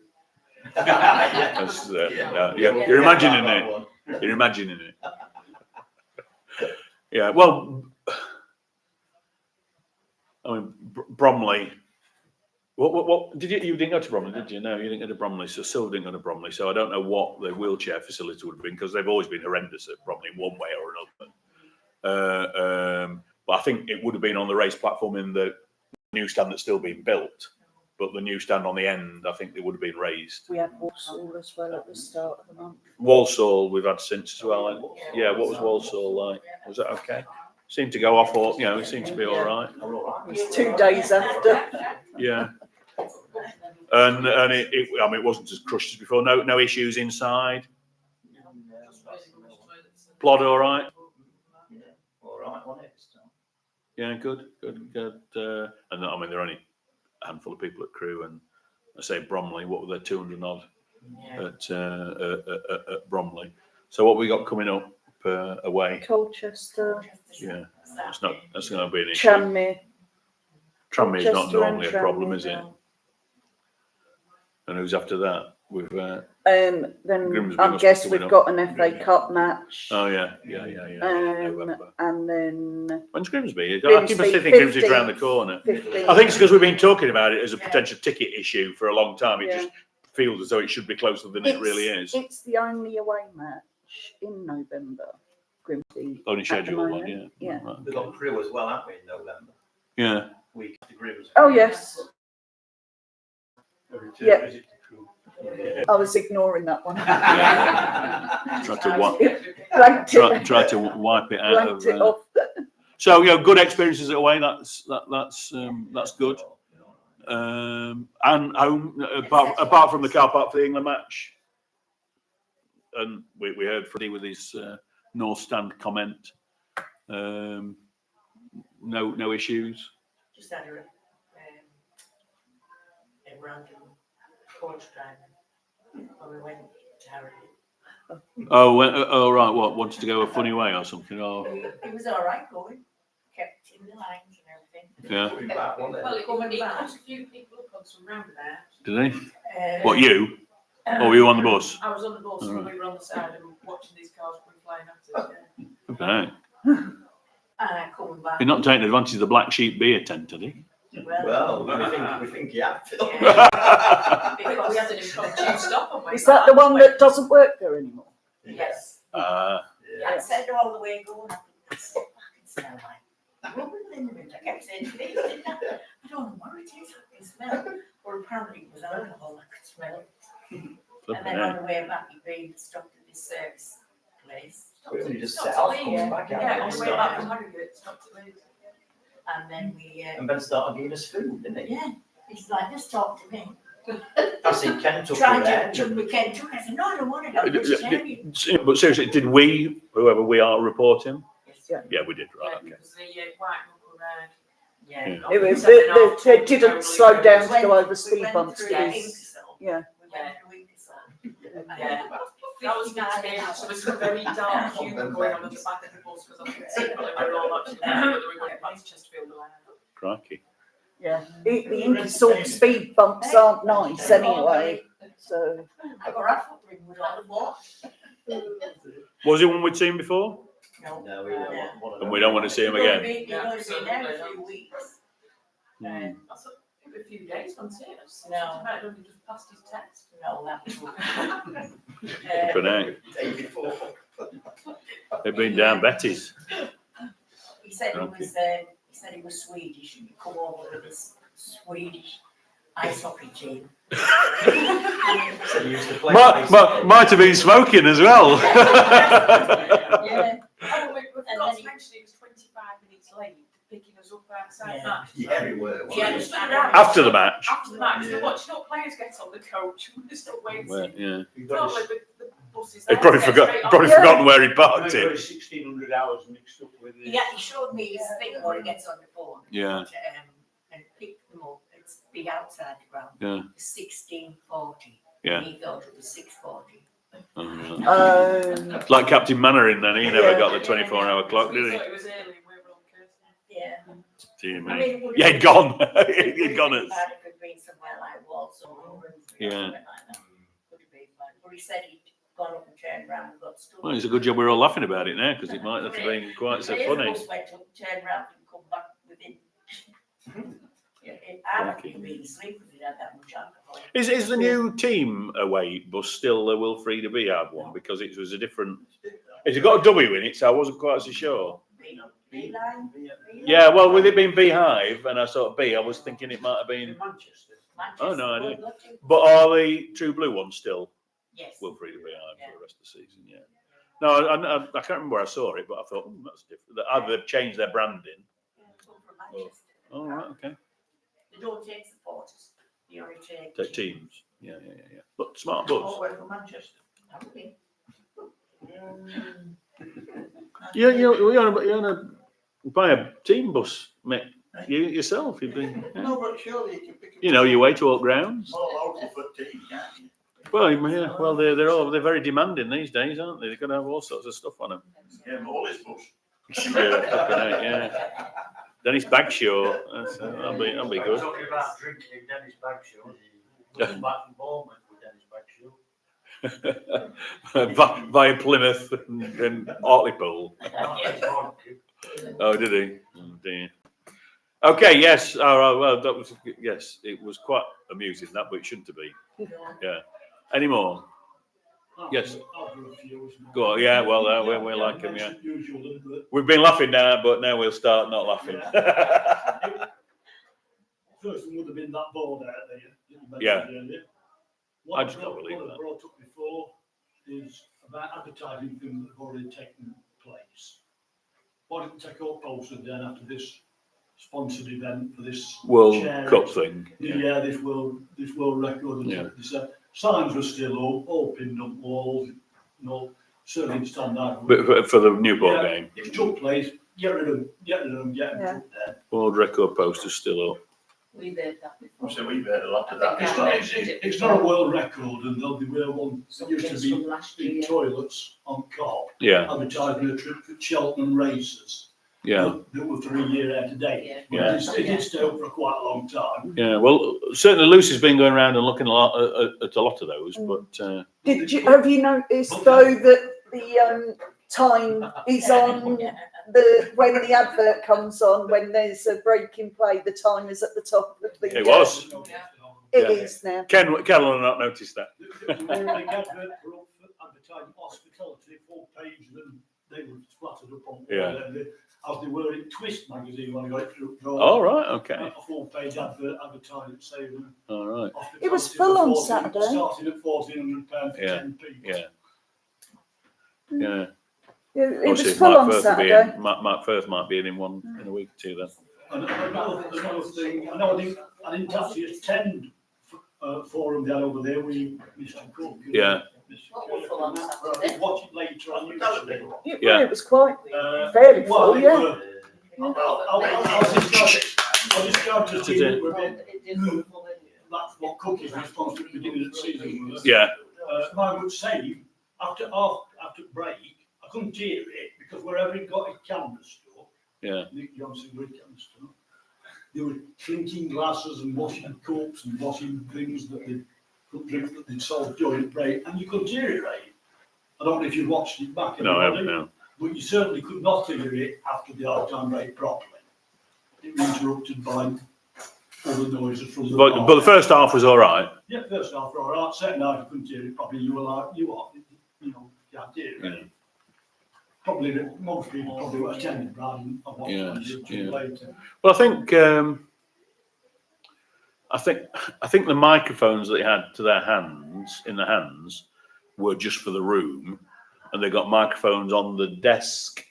You're imagining it. You're imagining it. Yeah, well, I mean, Bromley. What did you didn't go to Bromley, did you? No, you didn't go to Bromley. So Silver didn't go to Bromley. So I don't know what the wheelchair facility would have been, because they've always been horrendous at Bromley in one way or another. But I think it would have been on the race platform in the new stand that's still being built. But the new stand on the end, I think they would have been raised. We had Walsall as well at the start of the month. Walsall we've had since as well. Yeah, what was Walsall like? Was that okay? Seemed to go off, or it seemed to be all right. It was 2 days after. Yeah. And it wasn't as crushed as before. No issues inside. Plod all right. Yeah, all right, wasn't it? Yeah, good. And I mean, there are only a handful of people at Crewe, and I say Bromley. What were there, 200 odd at Bromley? So what we got coming up away? Colchester. Yeah, that's going to be an issue. Tranmere. Tranmere is not Colchester normally and a problem, Tranmere is it? now. And who's after that? With Then Grimsby I must be guess coming we've up. got an FA Cup match. Oh yeah. November. And then When's Grimsby? I keep Grimsby, thinking Grimsby's around the corner. 15th. I think it's because we've been talking about it as a potential ticket issue for a long time. It Yeah. just feels as though it should be closer than it really is. It's the only away match in November. Grimsby. Only at the scheduled one, moment. yeah. Yeah. Right, We've got Crew as well, haven't we, in November? yeah. Week after Grimsby. Oh yes, Every Yeah. visit to Crewe. I was ignoring that one. Tried to Blanked it. try to wipe it out Blanked it of. off. So good experiences away. That's good. And home, apart from the car park for the England match, and we heard Freddie with his North Stand comment. No issues. Just had a random coach driver when we went to Harrogate. Oh right. What, wanted to go a funny way or something? Oh It was all right going, kept in the lines and everything. yeah. Coming back, wasn't it? Well, it cut a few people up on some roundabouts. Did he? What, you? Or were you on the bus? I was on the bus and Alright. we were on the side and watching these cars coming flying at us. Okay. Coming back. You're not taking advantage of the Black Sheep beer tent, did he? Well, we think yeah, Phil. Because we had an impromptu stop on way Is that the back. one that doesn't work there anymore? Yes. Ah. Yeah, I said all the way going, I think that's what fucking smell like. Rubber in the winter, I kept saying to me, I don't know what it is, I can smell. Or apparently it was alcohol, I could smell it. And then on the way back, we stopped at this service place. We only just Stopped set off, to coming leave. back out. Yeah, on the way back from Harrogate, stopped to leave. And then we, And Ben started giving us food, didn't he? yeah, he's like, just talk to me. I see Ken took Tried her to, took me Ken took, I said, no, I don't want it, I'm vegetarian. But seriously, did we, whoever we are, report him? Yeah. Yeah, we did. Right. Yeah, Okay. because the white knuckle ride. Yeah. Yeah. It was, they didn't slow down to go over speed bumps. Yeah. Yeah. We went through Ingersoll. Yeah. That was good to hear. So it was a very dark humour going on at the back of the bus because I could see whether we were all actually whether we were going back to Chesterfield or Crikey. Yeah. The Ingersoll speed bumps aren't nice anyway. So I got off at Ringwood on the wall. Was it one we'd seen before? No. No, we don't want one of And them. we don't want to see him again. You're going to be there in a few weeks. Hmm. That's a few days, wasn't it? No. I don't think he just passed his test. No, that was. For now. Day before. They've been down Betty's. He said Okay. he was Swedish and he'd come over with this Swedish ice hockey team. Said he used to play Might have been smoking as well. Yeah. Oh, we And forgot then to he- mention he was 25 minutes late picking us up outside Yeah. match. Yeah, we were. Yeah, We stood I around After the match. After the match, Yeah. we're watching all players get on the coach. We're still waiting. Well, yeah. You've got Probably his- the bus is They there, probably get forgot. straight on. Probably Yeah. forgotten where he I've parked got it. 1,600 hours mixed up with He it. actually showed me his thing where he gets on the phone. Yeah. And pick them up. It's be outside the ground. Yeah. 16:40. Yeah. He thought it was 6:40. Oh, right. um, Like Captain Mannering then. He never Yeah. got the 24-hour clock, We did he? thought it was early and we were on curfew. Yeah. Dear I me. mean, would Yeah, it he'd be- gone. would it He'd be gone really us. bad if it'd been somewhere like Walsall or Grimsby or Yeah. something like that? Would it be bad? But he said he'd gone up and turned around and got stuck. Well, it's a good job we're all laughing about it now because it might not have been quite so The funny. bus went up, turned around and come back within. I'd have been being asleep if it had that much alcohol. Is the new team away bus still the Wilfreda Beehive one? Because it was a different. It's got a W in it, so I wasn't quite so sure. Beeline? Yeah, well, with it being Beehive and I saw B, I was thinking it might have been. In Manchester. Oh, no, I didn't. Manchester. But are the True Blue ones still Yes. Wilfreda Beehive for the rest of the season? Yeah. No, I can't remember where I saw it, but I thought that's different. Either they've changed their branding. Come from Manchester. Oh, right, okay. They don't take supporters. They only take. The teams. Yeah. But smart bus. All the way from Manchester. Have we? Yeah, you're gonna buy a team bus, mate. You yourself, you've been. Yeah. No, but surely you can pick up. You know your way to all grounds. More local for tea, can't you? Well, yeah, well, they're very demanding these days, aren't they? They're going to have all sorts of stuff on them. Yeah, but all this bush. Yeah, flipping out, yeah. Dennis Bagshaw, that'll be good. Talking about drinking in Dennis Bagshaw, he was back from Bournemouth with Dennis Bagshaw. Via Plymouth and Hartlepool. Oh, did he? Oh, dear. Okay, yes. All right, well, that was, yes, it was quite amusing, that, but it shouldn't have been. Yeah. Any more? Yes. Go on, yeah, well, we're like them, yeah. We've been laughing now, but now we'll start not laughing. First one would have been that board out there. That you mentioned Yeah. earlier. I just can't believe what that. I brought up before is about advertising things that have already taken place. Why didn't take up posted then after this sponsored event for this World charity? Cup thing. Yeah, this world record. And Yeah. this, signs were still up, all pinned up walls. No, certainly it's on that. But for the Newport game. It took place. Get rid of them. Get them Yeah. put there. World record poster's still up. We've heard that before. So we've heard a lot of that. It's not a world record, and there'll be one that used to Something's be from last big year. toilets on Cop, Yeah, advertising a trip for Cheltenham races. yeah, That were 3 years out of date. Yeah. But Yeah. it did stay up for quite a long time. yeah. Well, certainly Lucy's been going around and looking a lot at a lot of those, but Have you noticed though that the time is on when the advert comes on, when there's a break in play, the time is at the top of the. It was. It Yeah. is now. Ken will not notice that. The big advert for advertising hospitality, full page, and they were splattered up on. Yeah. As they were in Twist magazine when I got it through. All right, okay, A full page advert advertising saying. all right, It was full on 14 Saturday. Starting at £1,400 for Yeah. 10 people. yeah, yeah. It was Obviously, full on Mark Firth will be Saturday. in. Mark Firth might be in one in a week or two then. And another thing, I know I didn't actually attend forum they had over there with Mr. Cook. Yeah. What was full on But I Saturday? did watch it later on YouTube. Yeah. It was quite Uh, fairly well, full, it yeah. were- I was just going to see that we're being- It did look full, didn't it? that's what Cookie's response at the beginning of the season was. Yeah, I would say, after break, I couldn't hear it because wherever it got a camera store, yeah, Nick Johnson with camera store, they were clinking glasses and washing cups and washing things that they could drink that they'd sold during break, and you couldn't hear it, right? I don't know if you watched it back. no, I everybody, haven't, no. but you certainly could not hear it after the half-time break properly. It was interrupted by all the noises from the But the first half was all right. Yeah, first half, all right. Second half, you couldn't hear it. Probably you are, you can't hear it. Yeah. Probably most people probably were attending rather than watching Yes, on YouTube yeah. later. Well, I think the microphones that they had in their hands were just for the room, and they got microphones on the desk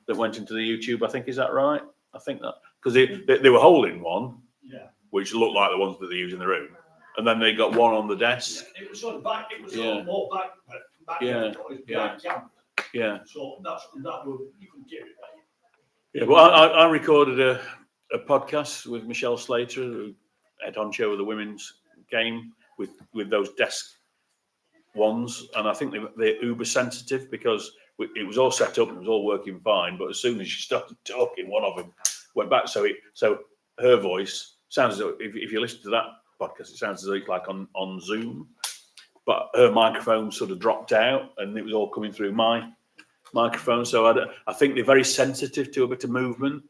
that went into the YouTube. I think, is that right? I think that because they were holding one, Yeah. which looked like the ones that they use in the room, and then they got one on the desk. It was sort of back. It was Yeah. sort of more back. Yeah, Noise, yeah. back camera. Yeah, So that would you couldn't hear it. Right? yeah. Well, I recorded a podcast with Michelle Slater, who head honcho of the women's game, with those desk ones, and I think they're uber sensitive because it was all set up and it was all working fine, but as soon as she started talking, one of them went back. So her voice sounds as though, if you listen to that podcast, it sounds as though it's like on Zoom, but her microphone sort of dropped out and it was all coming through my microphone. So I think they're very sensitive to a bit of movement,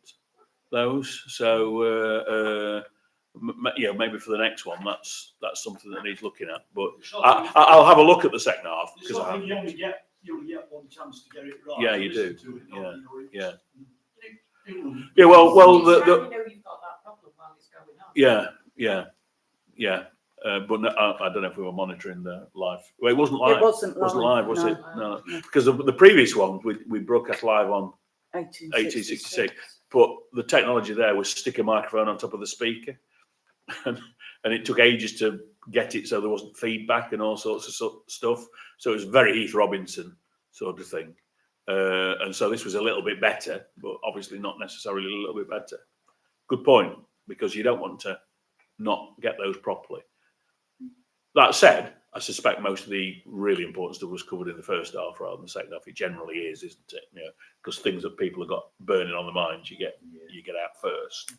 those. So maybe for the next one, that's something that needs looking at. But I'll have a look at the second half It's because something you only get one chance to get it right. Yeah, you do. Listen to it, Yeah, you know, it's- yeah. it was- yeah. Well, It's how the you know you've got that problem while it's going on. yeah. But no, I don't know if we were monitoring the live. Well, it wasn't live. It wasn't live, was no. it? No, because the previous one we broadcast live on 1866. but the technology there was stick a microphone on top of the speaker, and it took ages to get it so there wasn't feedback and all sorts of stuff. So it was very Heath Robinson sort of thing, and so this was a little bit better, but obviously not necessarily a little bit better. Good point, because you don't want to not get those properly. That said, I suspect most of the really important stuff was covered in the first half rather than the second half. It generally is, isn't it? Because things that people have got burning on the minds, you get out first.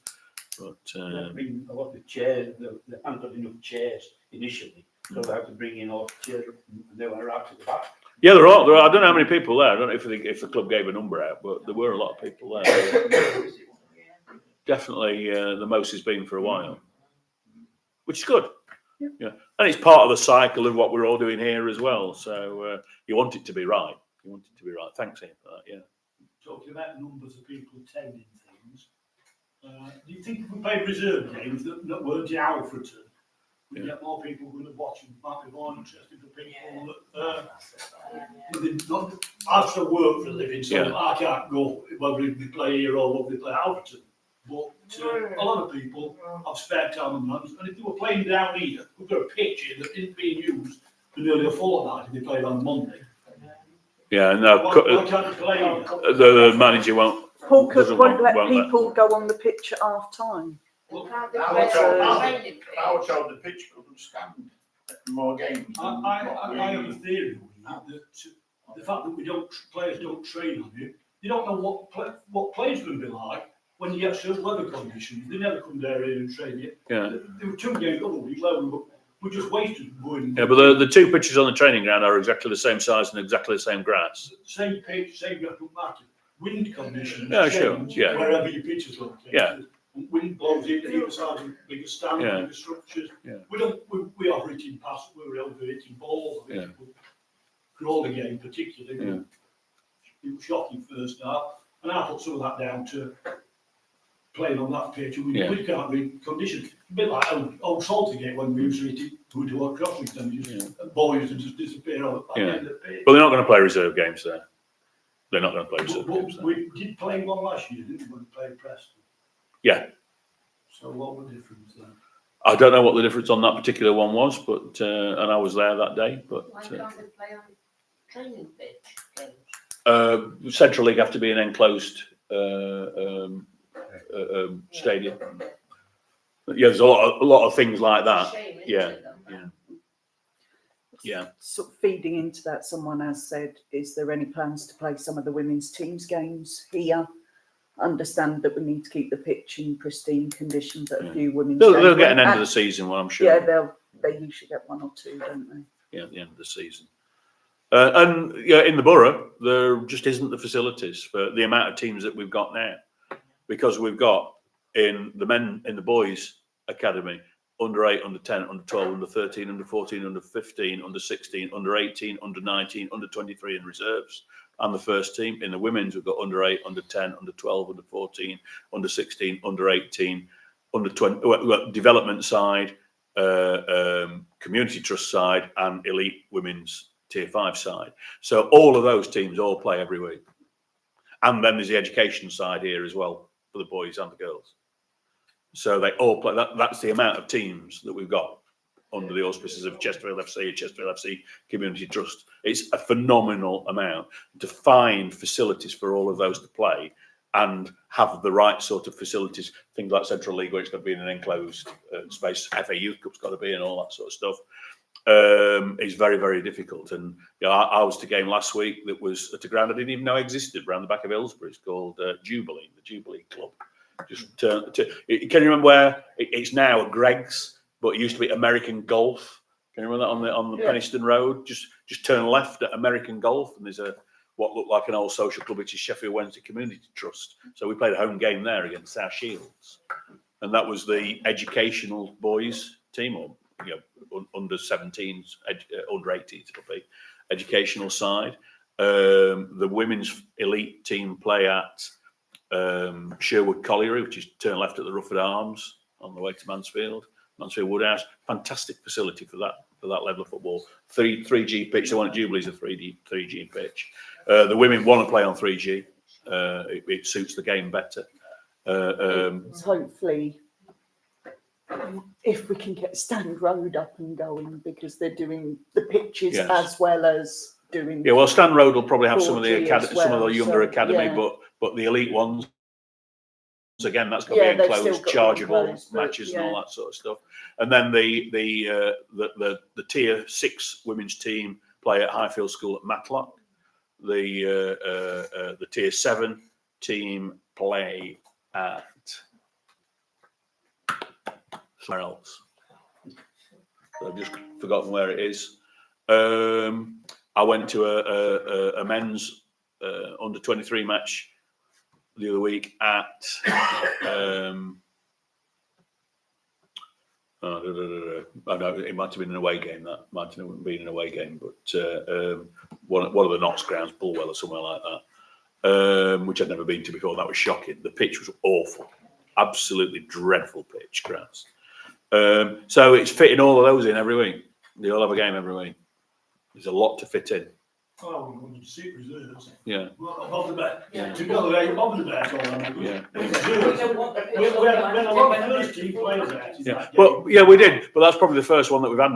But Bring a lot of chairs. They haven't got enough chairs initially, so they have to bring in a lot of chairs, and they went right to the back. yeah, there are. I don't know how many people there. I don't know if the club gave a number out, but there were a lot of people there. Definitely the most it's been for a while, which is good. Yeah, and it's part of the cycle of what we're all doing here as well. So you want it to be right. You want it to be right. Thanks, Ian, for that. Yeah. Talking about numbers of people attending things, do you think if we played reserve games that weren't in Alfreton, we'd get more people going to watch and might be more interested for people that I still work for a living, so I can't go whether we play here or whether we play Alfreton. But a lot of people have spare time and money, and if they were playing down here, we've got a pitch here that isn't being used for nearly a fortnight if they played on Monday. Yeah, no. Why can't they play here? The manager won't. Paul Cook won't let people go on the pitch at half time. I was told the pitch couldn't stand more games. I have a theory that the fact that players don't train on it, they don't know what play's going to be like when you get certain weather conditions. They never come down here and train it. Yeah. There were 2 games the other week where we just wasted going. Yeah, but the 2 pitches on the training ground are exactly the same size and exactly the same grass. Same pitch, same grass, don't matter. Wind conditions change wherever your pitch is located. Yeah. Wind blows in either side of bigger stands, bigger structures. Yeah. We are hitting passes, we're over hitting balls. Crawley game particularly. Yeah. It was shocking first half, and I put some of that down to playing on that pitch. We can't read conditions. A bit like old Saltergate when we used to hit it, we do our crossings and boys and just disappear on the end of the pitch. But they're not going to play reserve games there. They're not going to play reserve games there. We did play one last year, didn't we? When we played Preston. Yeah. So what was the difference then? I don't know what the difference on that particular one was, but and I was there that day. But Why can't they play on training pitch games? Central League have to be an enclosed stadium. Yeah, there's a lot of things like that. Shame, Yeah. isn't it? Yeah. Sort of feeding into that, someone has said, is there any plans to play some of the women's teams games here? Understand that we need to keep the pitch in pristine condition, but a few women's They'll get an end of the season one, I'm sure. Yeah, they usually get 1 or 2, don't they? Yeah, at the end of the season. And in the borough, there just isn't the facilities for the amount of teams that we've got now, because we've got in the boys' academy under 8, under 10, under 12, under 13, under 14, under 15, under 16, under 18, under 19, under 23 in reserves. And the first team in the women's, we've got under 8, under 10, under 12, under 14, under 16, under 18, under 20, we've got development side, community trust side, and elite women's tier 5 side. So all of those teams all play every week. And then there's the education side here as well for the boys and the girls. So they all play. That's the amount of teams that we've got under the auspices of Chesterfield FC Community Trust. It's a phenomenal amount to find facilities for all of those to play and have the right sort of facilities. Things like Central League, where it's got to be in an enclosed space. FA Youth Cup's got to be, and all that sort of stuff. Is very, very difficult. And I was to a game last week that was at a ground I didn't even know existed around the back of Hillsborough. It's called Jubilee, the Jubilee Club. Can you remember where it's now at Greg's, but it used to be American Golf? Can you remember that on the Penistone Road? Just turn left at American Golf, and there's what looked like an old social club, which is Sheffield Wednesday Community Trust. So we played a home game there against South Shields, and that was the educational boys team, or under 17s, under 18s, it'll be educational side. The women's elite team play at Sherwood Colliery, which is turn left at the Rufford Arms on the way to Mansfield Woodhouse. Fantastic facility for that level of football. 3G pitch. The one at Jubilee is a 3G pitch. The women want to play on 3G. It suits the game better. Hopefully, if we can get Stand Road up and going, because they're doing the pitches as well as doing. Yeah, well, Stand Road will probably have some of the some of the younger academy, yeah. but the elite ones. Again, that's got to be enclosed, chargeable matches and all that sort of stuff. And then the tier 6 women's team play at Highfield School at Matlock. The tier 7 team play at somewhere else. So I've just forgotten where it is. I went to a men's under 23 match the other week at I know it might have been an away game. That might have been an away game, but one of the Notts grounds, Bulwell or somewhere like that, which I'd never been to before. That was shocking. The pitch was awful, absolutely dreadful pitch grass. So it's fitting all of those in every week. They all have a game every week. There's a lot to fit in. Oh, we wanted to see reserves. Yeah. Well, above the bed. Yeah. To go above the bed. Yeah. We had a lot of first team players out. Yeah. Well, yeah, we did, but that's probably the first one that we've had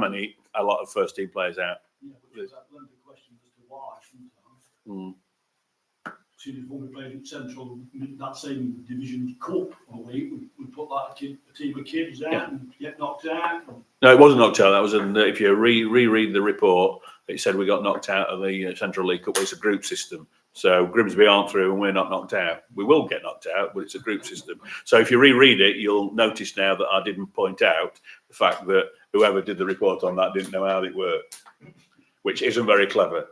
a lot of first team players out. Yeah, which is that lending question as to why sometimes. Mm. See, when we played at Central, that same division cup on a week, we put that a team of kids out and get knocked out. No, it wasn't knocked out. That was if you reread the report, it said we got knocked out of the Central League Cup. Well, it's a group system. So Grimsby aren't through and we're not knocked out. We will get knocked out, but it's a group system. So if you reread it, you'll notice now that I didn't point out the fact that whoever did the report on that didn't know how it worked, which isn't very clever.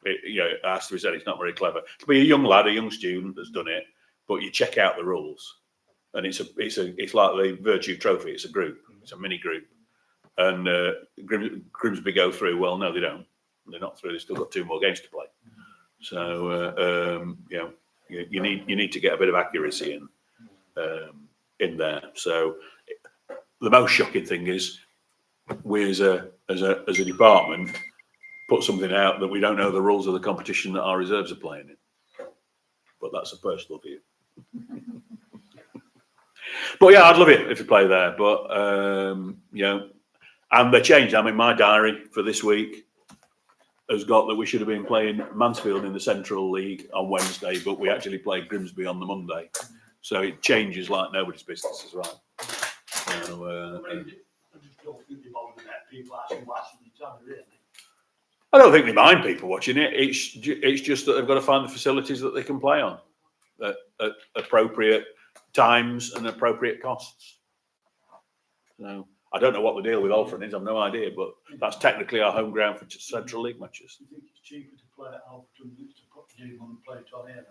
It has to be said, it's not very clever. To be a young lad, a young student that's done it, but you check out the rules. And it's like the Virtue Trophy. It's a group. It's a mini group. And Grimsby go through. Well, no, they don't. They're not through. They've still got 2 more games to play. So you need to get a bit of accuracy in there. So the most shocking thing is we as a department put something out that we don't know the rules of the competition that our reserves are playing in. But that's a personal view. But yeah, I'd love it if you play there. But and they changed. I mean, my diary for this week has got that we should have been playing Mansfield in the Central League on Wednesday, but we actually played Grimsby on the Monday. So it changes like nobody's business as well. So, I just don't think they bother that people actually watching each other, really. I don't think they mind people watching it. It's just that they've got to find the facilities that they can play on at appropriate times and appropriate costs. So I don't know what the deal with Alfred is. I've no idea, but that's technically our home ground for Central League matches. Do you think it's cheaper to play at Alfred than to put the game on and play it on here?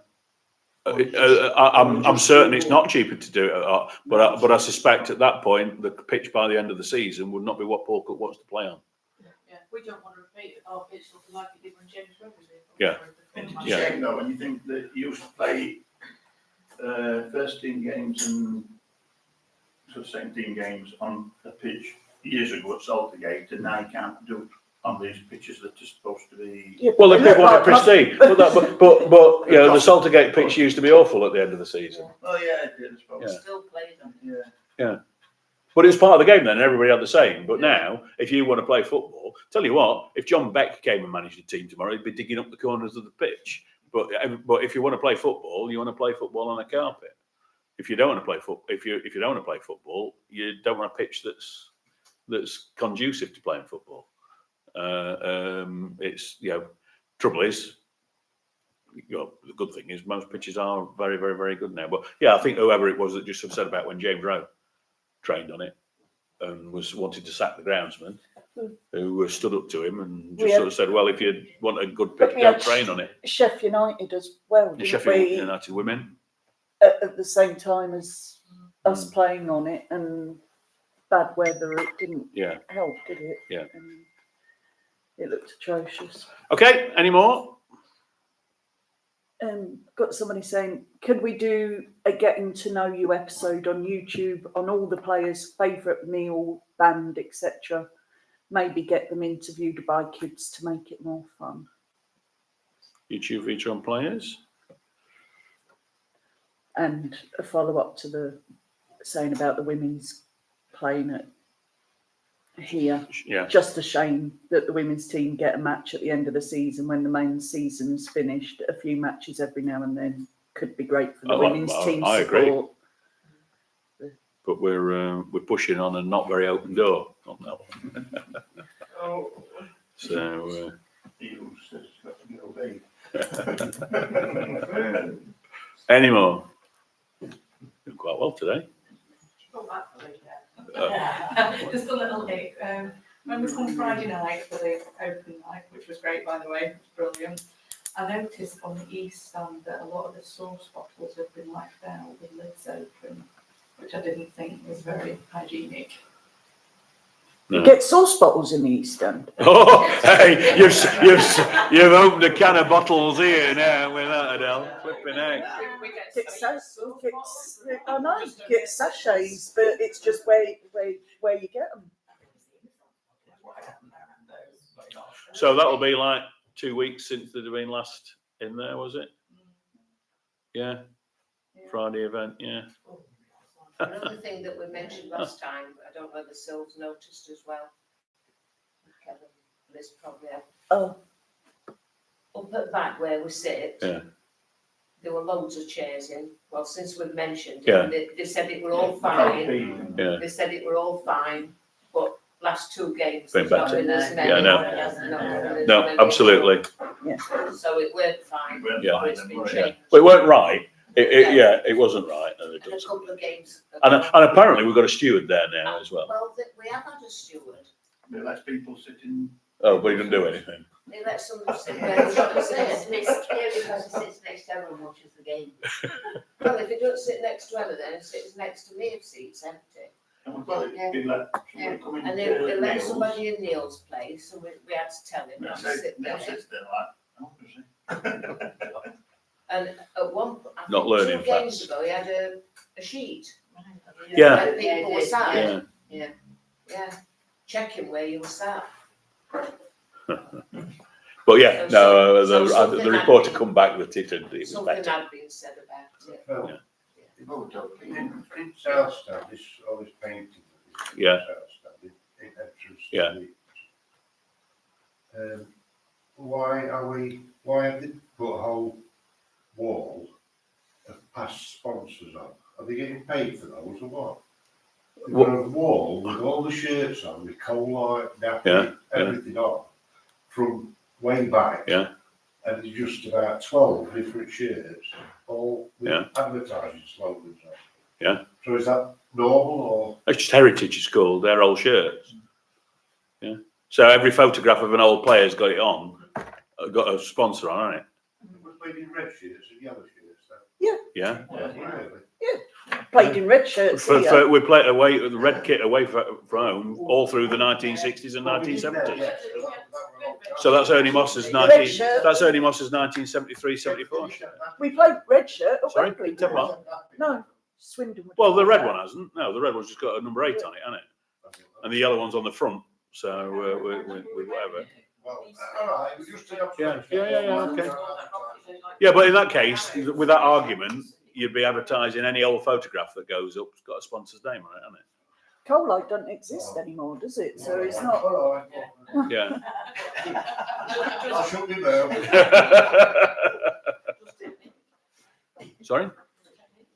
I'm certain it's not cheaper to do it, but I suspect at that point the pitch by the end of the season would not be what Paul Cook wants to play on. Yeah, we don't want to repeat our pitch looking like it did when James Rowe was here. Yeah. It's a shame though when you think that you used to play first team games and sort of second team games on a pitch years ago at Saltergate, and now you can't do it on these pitches that are supposed to be. Yeah, Well, if people want it pristine, but the Saltergate pitch used to be awful at the end of the season. Oh yeah, it did, I suppose. Yeah. Still play them. Yeah. But it was part of the game then, and everybody had the same. But now, if you want to play football, tell you what, if John Beck came and managed a team tomorrow, he'd be digging up the corners of the pitch. But if you want to play football, you want to play football on a carpet. If you don't want to play football, if you don't want to play football, you don't want a pitch that's conducive to playing football. It's trouble is, the good thing is most pitches are very, very, very good now. But yeah, I think whoever it was that just said about when James Rowe trained on it and was wanting to sack the groundsman, who stood up to him and just sort of said, well, if you want a good pitch, don't train on it. Sheffield United as well, didn't Sheffield we? United women. At the same time as us playing on it, and bad weather, it didn't help, did it? Yeah. And it looked atrocious. Okay, any more? Got somebody saying, could we do a getting to know you episode on YouTube on all the players' favourite meal, band, etc.? Maybe get them interviewed by kids to make it more fun. YouTube feature on players. And a follow-up to the saying about the women's playing at here. Yeah. Just a shame that the women's team get a match at the end of the season when the main season's finished. A few matches every now and then could be great for the women's team I support. Agree. But we're pushing on a not very open door on that one. So any more? Doing quite well today. Just a little hit. When we come Friday night for the open night, which was great by the way, it was brilliant. I noticed on the east stand that a lot of the sauce bottles have been left out with lids open, which I didn't think was very hygienic. You get sauce bottles in the East End. Oh, hey, you've opened a can of bottles here now with that, Adele. Flipping heck. Get I know, get sachets, but it's just where you get them. So that'll be like 2 weeks since they'd have been last in there, was it? Yeah. Friday event, yeah. Another thing that we mentioned last time, I don't know whether Syl's noticed as well. Kevin, Liz probably have. Oh. Up at the back where we sit, Yeah. there were loads of chairs in. Well, since we've mentioned it, Yeah. they said it were all fine. Yeah. They said it were all fine, but last 2 games. Been there's not better. been as many. Yeah, I know. There's No, not many. absolutely. So it worked fine. Yeah. But it's been Yeah. changed. But it weren't right. It wasn't right. And, And a couple of games. and apparently we've got a steward there now as well. Well, we have had a steward. It lets people sit in. Oh, but he didn't do anything. They let somebody sit where they want to sit. It's clear because he sits next to everyone and watches the game. Well, if he don't sit next to Emma, then he sits next to me if seat's empty. And we've got it, Yeah. it let Yeah. somebody come in. And they let somebody in Neil's place, and we had to tell him Neil not to sit there. sits there like, oh, does he? And at one, I Not think learning 2 games facts. ago, he had a sheet. Yeah. Where people were sat. Yeah. Yeah, checking where you were sat. But yeah, no, So something the reporter had been- come back that it was Something better. had been said about it. Well, Oh, totally. in South Stand, this all this painting. Yeah. South Stand, in entrance. Yeah. To the, why have they put a whole wall of past sponsors on? Are they getting paid for those or what? They've got a wall with all the shirts on, with coal light, nappy, Yeah, everything on, from way back. Yeah. And there's just about 12 different shirts, all with Yeah. advertising slogans on. Yeah. So is that normal or? It's just heritage, it's called. They're old shirts. Yeah. So every photograph of an old player's got it on, got a sponsor on it. Was played in red shirts and yellow shirts then? Yeah. Really? Played in red shirts here. We played away with the red kit away from home all through the 1960s and 1970s. So that's Ernie Moss's Red shirt. That's Ernie Moss's 1973-74 shirt. We played red shirt at Sorry, Wembley. tell me what? No, Swindon. would Well, the play red that. one hasn't. No, the red one's just got a number 8 on it, hasn't it? And the yellow one's on the front. So we whatever. Well, all right, it was just an Yeah, observation. okay. Yeah, but in that case, with that argument, you'd be advertising any old photograph that goes up. It's got a sponsor's name on it, hasn't it? Coal light doesn't exist anymore, does it? So it's not. All right. Yeah. I shut me mouth. Sorry?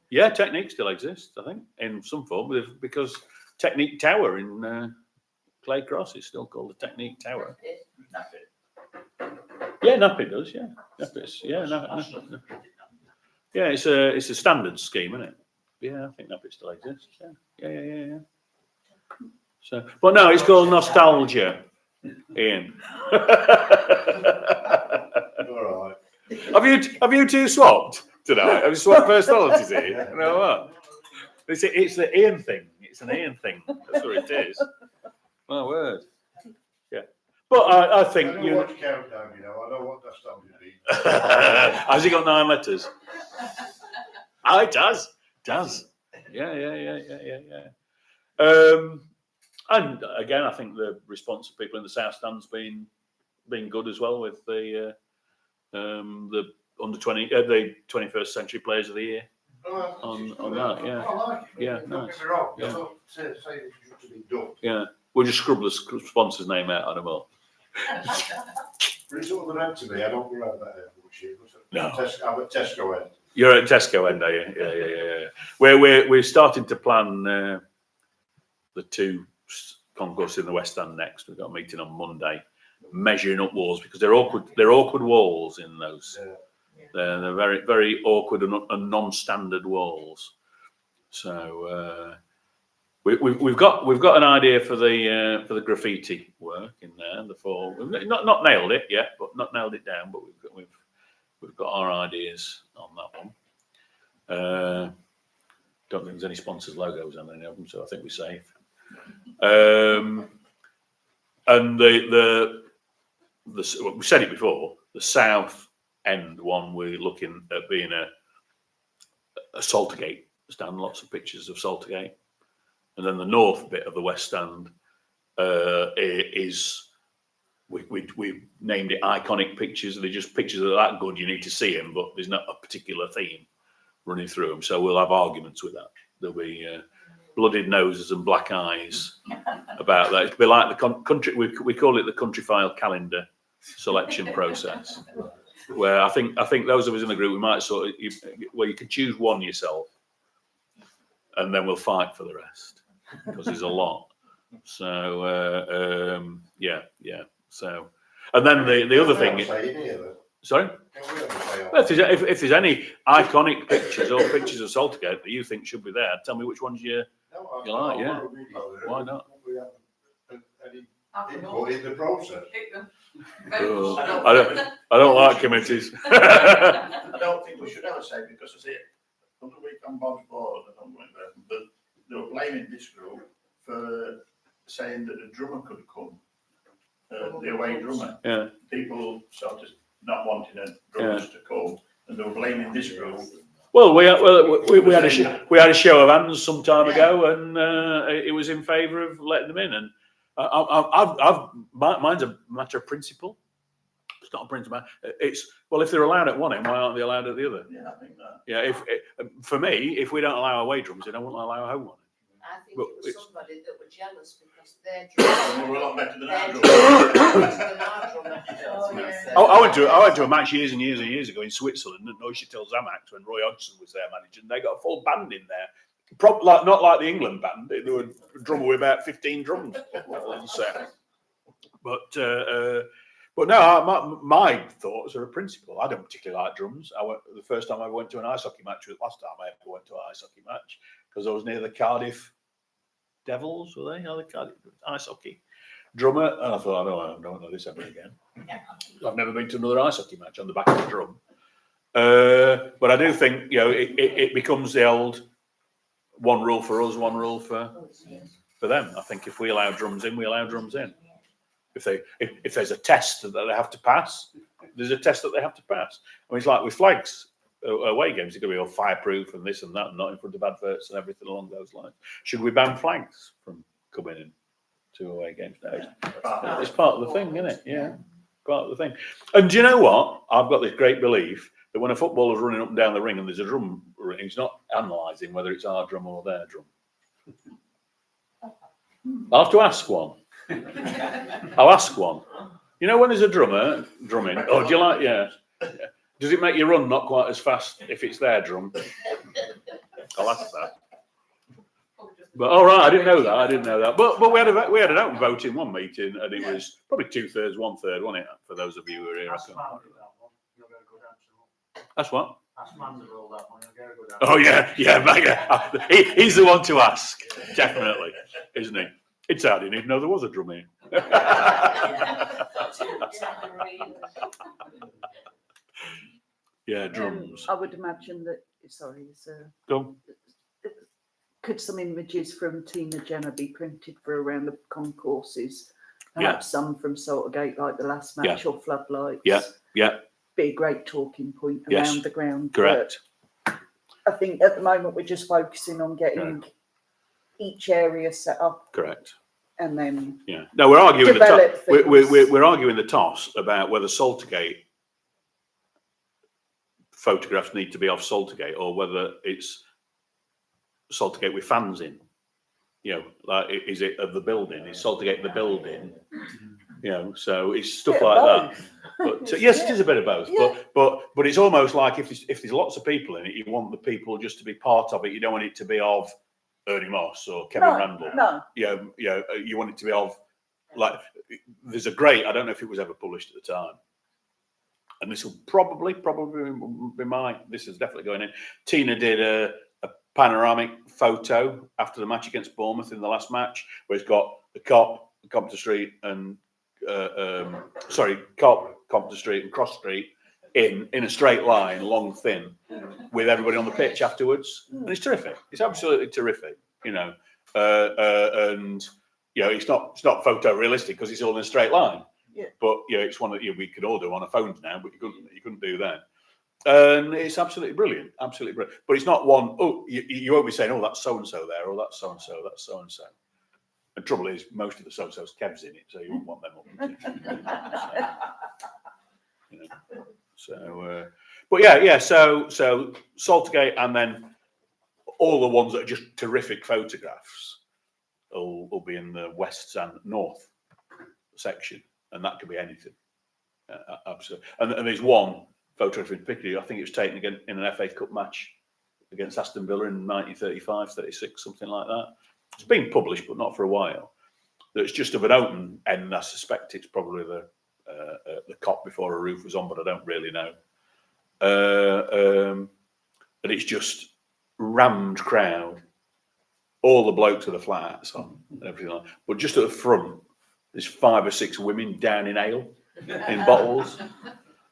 Yeah, Technique still exists, I think, in some form, because Technique Tower in Clay Cross is still called the Technique Tower. Yeah, Nappy does, yeah. Nappy's, yeah, no. Yeah, it's a standard scheme, isn't it? Yeah, I think Nappy still exists. Yeah. So, but no, it's called Nostalgia, Ian. All right. Have you two swapped tonight? Have you swapped personalities here? You know what? It's the Ian thing. It's an Ian thing. That's what it is. My word. Yeah. But I think I don't you. watch Countdown, you know. I don't want that stuff to be. Has he got 9 letters? Oh, it does. Yeah. And again, I think the response of people in the South Stand's been good as well with the under 20, the 21st Century Players of the Year on that. Yeah, I like it. Yeah, Don't nice. get me wrong. Yeah. I'm not saying it's just to be done. yeah. We'll just scrub the sponsor's name out on them all. But it's all the rent to me. I don't go around that area much. No. I'm at Tesco end. You're at Tesco end, are you? Yeah. We're starting to plan the 2 concourses in the West End next. We've got a meeting on Monday, measuring up walls because they're awkward. They're awkward walls in those. Yeah. They're very, very awkward and non-standard walls. So We've got an idea for the graffiti work in there. The four, we've not nailed it yet, but not nailed it down. But we've got our ideas on that one. Don't think there's any sponsors' logos on any of them, so I think we're safe. And we said it before. The south end one, we're looking at being a Saltergate stand. Lots of pictures of Saltergate. And then the north bit of the West Stand is we named it iconic pictures. They're just pictures that are that good you need to see them, but there's not a particular theme running through them. So we'll have arguments with that. There'll be blooded noses and black eyes about that. It'll be like the country. We call it the country file calendar selection process, where I think those of us in the group we might where you can choose one yourself, and then we'll fight for the rest. Because there's a lot. So yeah. So, and then the other thing. Sorry. Well, if there's any iconic pictures or pictures of Saltergate that you think should be there, tell me which ones you like. Yeah. Why not? Input in the process. I don't like committees. I don't think we should ever say, because I see it on the week on Bob's board, I don't know, but they were blaming this group for saying that a drummer could come, the away drummer. Yeah. People sort of not wanting a drummer to come, and they were blaming this group. Well, we had a show of hands some time ago, and it was in favour of letting them in. And mine's a matter of principle. It's not a principle. It's if they're allowed at one end, why aren't they allowed at the other? Yeah, I think that. Yeah, for me, if we don't allow away drums, then I won't allow a home one. I think it was somebody that were jealous because their They were a lot better than our drummer. I went to a match years and years ago in Switzerland at Neuchâtel Xamax when Roy Hodgson was their manager, and they got a full band in there. Not like the England band. They were a drummer with about 15 drums on set. But no, my thoughts are a principle. I don't particularly like drums. The first time I went to an ice hockey match was last time I ever went to an ice hockey match, because I was near the Cardiff Devils, were they? The Cardiff ice hockey drummer. And I thought, I don't know this ever again. I've never been to another ice hockey match on the back of the drum. But I do think, it becomes the old one rule for us, one rule for them. I think if we allow drums in, we allow drums in. If there's a test that they have to pass, there's a test that they have to pass. I mean, it's like with flags, away games, it's going to be all fireproof and this and that, and not in front of adverts and everything along those lines. Should we ban flags from coming in to away games now? It's part of the thing, isn't it? Yeah, part of the thing. And do you know what? I've got this great belief that when a footballer's running up and down the ring and there's a drum, he's not analysing whether it's our drum or their drum. I'll have to ask one. I'll ask one. You know, when there's a drummer drumming, do you like, yeah. Does it make you run not quite as fast if it's their drum? I'll ask that. But all right, I didn't know that. But we had an open vote in one meeting, and it was probably 2/3, 1/3, wasn't it? For those of you who were here, That's what? That's Mandeville, that one. Oh yeah. He's the one to ask, definitely, isn't he? It's I didn't even know there was a drum here. Yeah, drums. I would imagine that. Sorry, Go. Could some images from Tina Jenner be printed for around the concourses? Perhaps some from Saltergate, like the last match, or floodlights. Yeah. Be a great talking point around the ground. Correct. But I think at the moment we're just focusing on getting each area set up. Correct. And then no, we're arguing we're arguing the toss about whether Saltergate photographs need to be off Saltergate or whether it's Saltergate with fans in. Like, is it of the building? Is Saltergate the building? So it's stuff like that. But yes, it is a bit of both. Yeah. But it's almost like if there's lots of people in it, you want the people just to be part of it. You don't want it to be of Ernie Moss or Kevin Randall. No. You want it to be of, like, there's a great, I don't know if it was ever published at the time, and this will probably be this is definitely going in. Tina did a panoramic photo after the match against Bournemouth in the last match, where it's got the Cop, Compton Street, and Cop, Compton Street, and Cross Street in a straight line, long, thin, with everybody on the pitch afterwards, and it's terrific. It's absolutely terrific, you know. And you know, it's not photorealistic because it's all in a straight line. Yeah. But you know, it's one that we could all do on our phones now, but you couldn't do then. And it's absolutely brilliant, absolutely brilliant. But it's not one. Oh, you won't be saying, oh, that's so and so there, or that's so and so, that's so and so. The trouble is, most of the so and so's Kev's in it, so you wouldn't want them up. You know. So, but yeah. So Saltergate, and then all the ones that are just terrific photographs will be in the west and north section, and that could be anything. Absolutely. And there's one photograph in particular. I think it was taken again in an FA Cup match against Aston Villa in 1935, 36, something like that. It's been published, but not for a while. It's just of an open end. I suspect it's probably the cop before a roof was on, but I don't really know. And it's just rammed crowd, all the blokes of the flats on and everything like that. But just at the front, there's 5 or 6 women down in ale in bottles,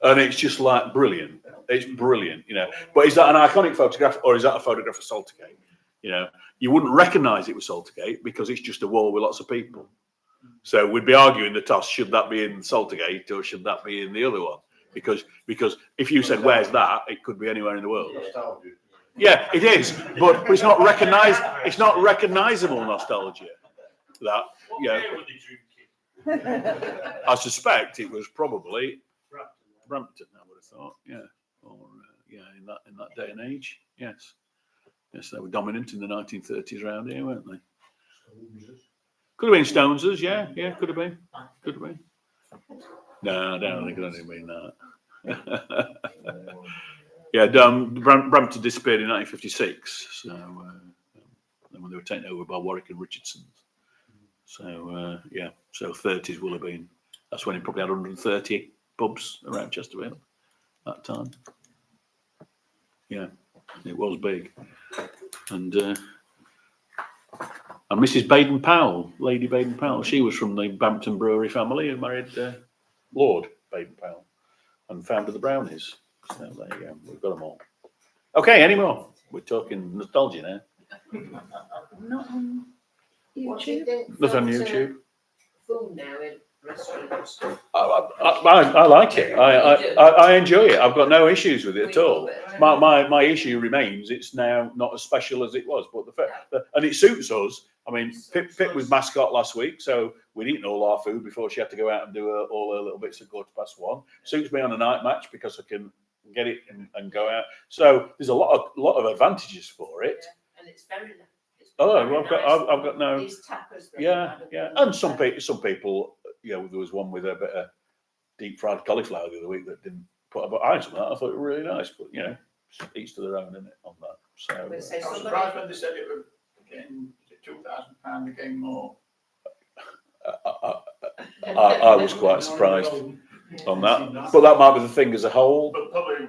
and it's just like brilliant. It's brilliant, you know. But is that an iconic photograph, or is that a photograph of Saltergate? You know, you wouldn't recognise it was Saltergate because it's just a wall with lots of people. So we'd be arguing the toss: should that be in Saltergate or should that be in the other one? Because if you said where's that, it could be anywhere in the world. Yeah, it is, but it's not recognised. It's not recognisable nostalgia. That I suspect it was probably Brampton. I would have thought, yeah, or in that day and age, yes, they were dominant in the 1930s around here, weren't they? Could have been Stonesers, yeah, could have been. No, I don't think it would have been that. Yeah, Brampton disappeared in 1956, so when they were taken over by Warwick and Richardson. So so 30s will have been. That's when he probably had 130 pubs around Chesterfield that time. Yeah, it was big, and Mrs. Baden-Powell, Lady Baden-Powell, she was from the Bampton Brewery family and married Lord Baden-Powell and founded the Brownies. So there you go, we've got them all. Okay, any more? We're talking nostalgia now. Not on What do you YouTube. think? Nothing on YouTube. Food now in restaurants. I like it. I enjoy it. I've got no issues with it at all. My issue remains it's now not as special as it was, but and it suits us. I mean, Pip was mascot last week, so we'd eaten all our food before she had to go out and do all her little bits at 1:15. Suits me on a night match because I can get it and go out. So there's a lot of advantages for it. And it's very. I've got no. These tappers. Yeah. And some people, there was one with a bit of deep fried cauliflower the other week that didn't put a bit of ice on that. I thought it was really nice, but each to their own, isn't it, on that. So I was surprised when they said it was getting £2,000 a game more. I was quite surprised on that, but that might be the thing as a whole. But probably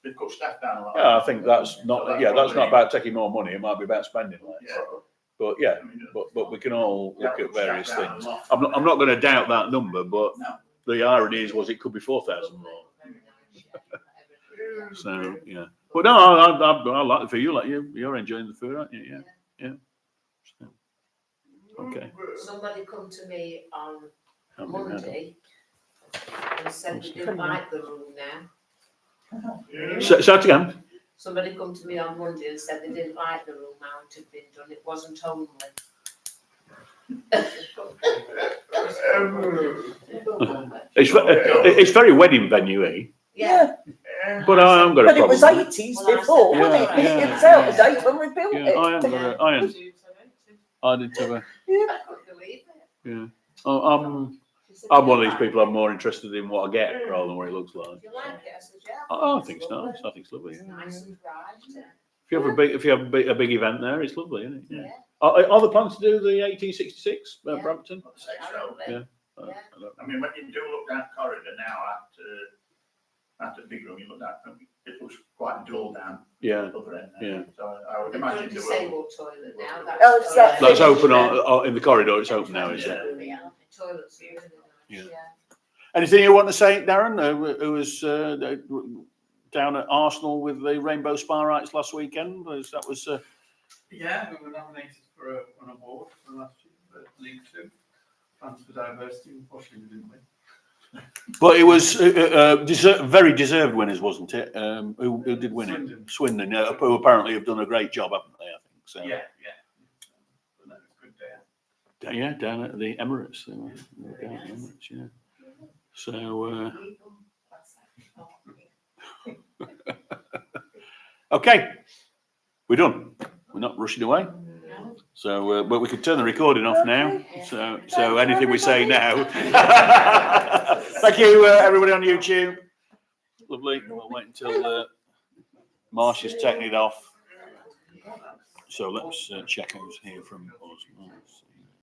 they've cut staff down a lot. Yeah, I think that's not. That's not about taking more money. It might be about spending less. Yeah. But but we can all look at various things. I'm not going to doubt that number, but the irony was it could be 4,000 more. So but no, I like the food. You're enjoying the food, aren't you? Yeah. So, okay. Somebody come to me on Monday and said they didn't like the room now. So it again. Somebody come to me on Monday and said they didn't like the room how it had been done. It wasn't homely. It's very wedding venue-y. Yeah. But I haven't got a But it problem. was 80s before, wasn't it? Yeah. It was out of date when we built it. I did have a. I couldn't believe it. Yeah. I'm one of these people. I'm more interested in what I get rather than what it looks like. Do you like it? I said, yeah. I think it's nice. I think it's lovely. It's nice and bright. If you have a big event there, it's lovely, isn't it? Yeah. Are there plans to do the 1866 Yeah. Brampton? I'd say so. Yeah. I mean, when you do look down the corridor now at the big room, you look down from it looks quite dull down Yeah. the other end. Yeah. So I would They've got a imagine there will. disabled toilet now. Oh, is that That's finished open now? in the corridor. It's open now, is it? The toilets are really nice, Yeah. Anything you want to say, Darren? Who was down at Arsenal with the Rainbow Sparrites last weekend? That was. Yeah, we were nominated for an award for last year for League Two. Fans for Diversity. Unfortunately, we didn't win. But it was very deserved winners, wasn't it? Who did win it? Swindon, yeah, who apparently have done a great job, haven't they? I think so. Yeah. But that was a good day. Yeah, down at the Emirates. They were down at the Emirates, yeah. So, okay, we're done. We're not rushing away. So, but we could turn the recording off now. So anything we say now. Thank you, everybody on YouTube. Lovely. We'll wait until Marsh is taking it off. So let's check who's here from us.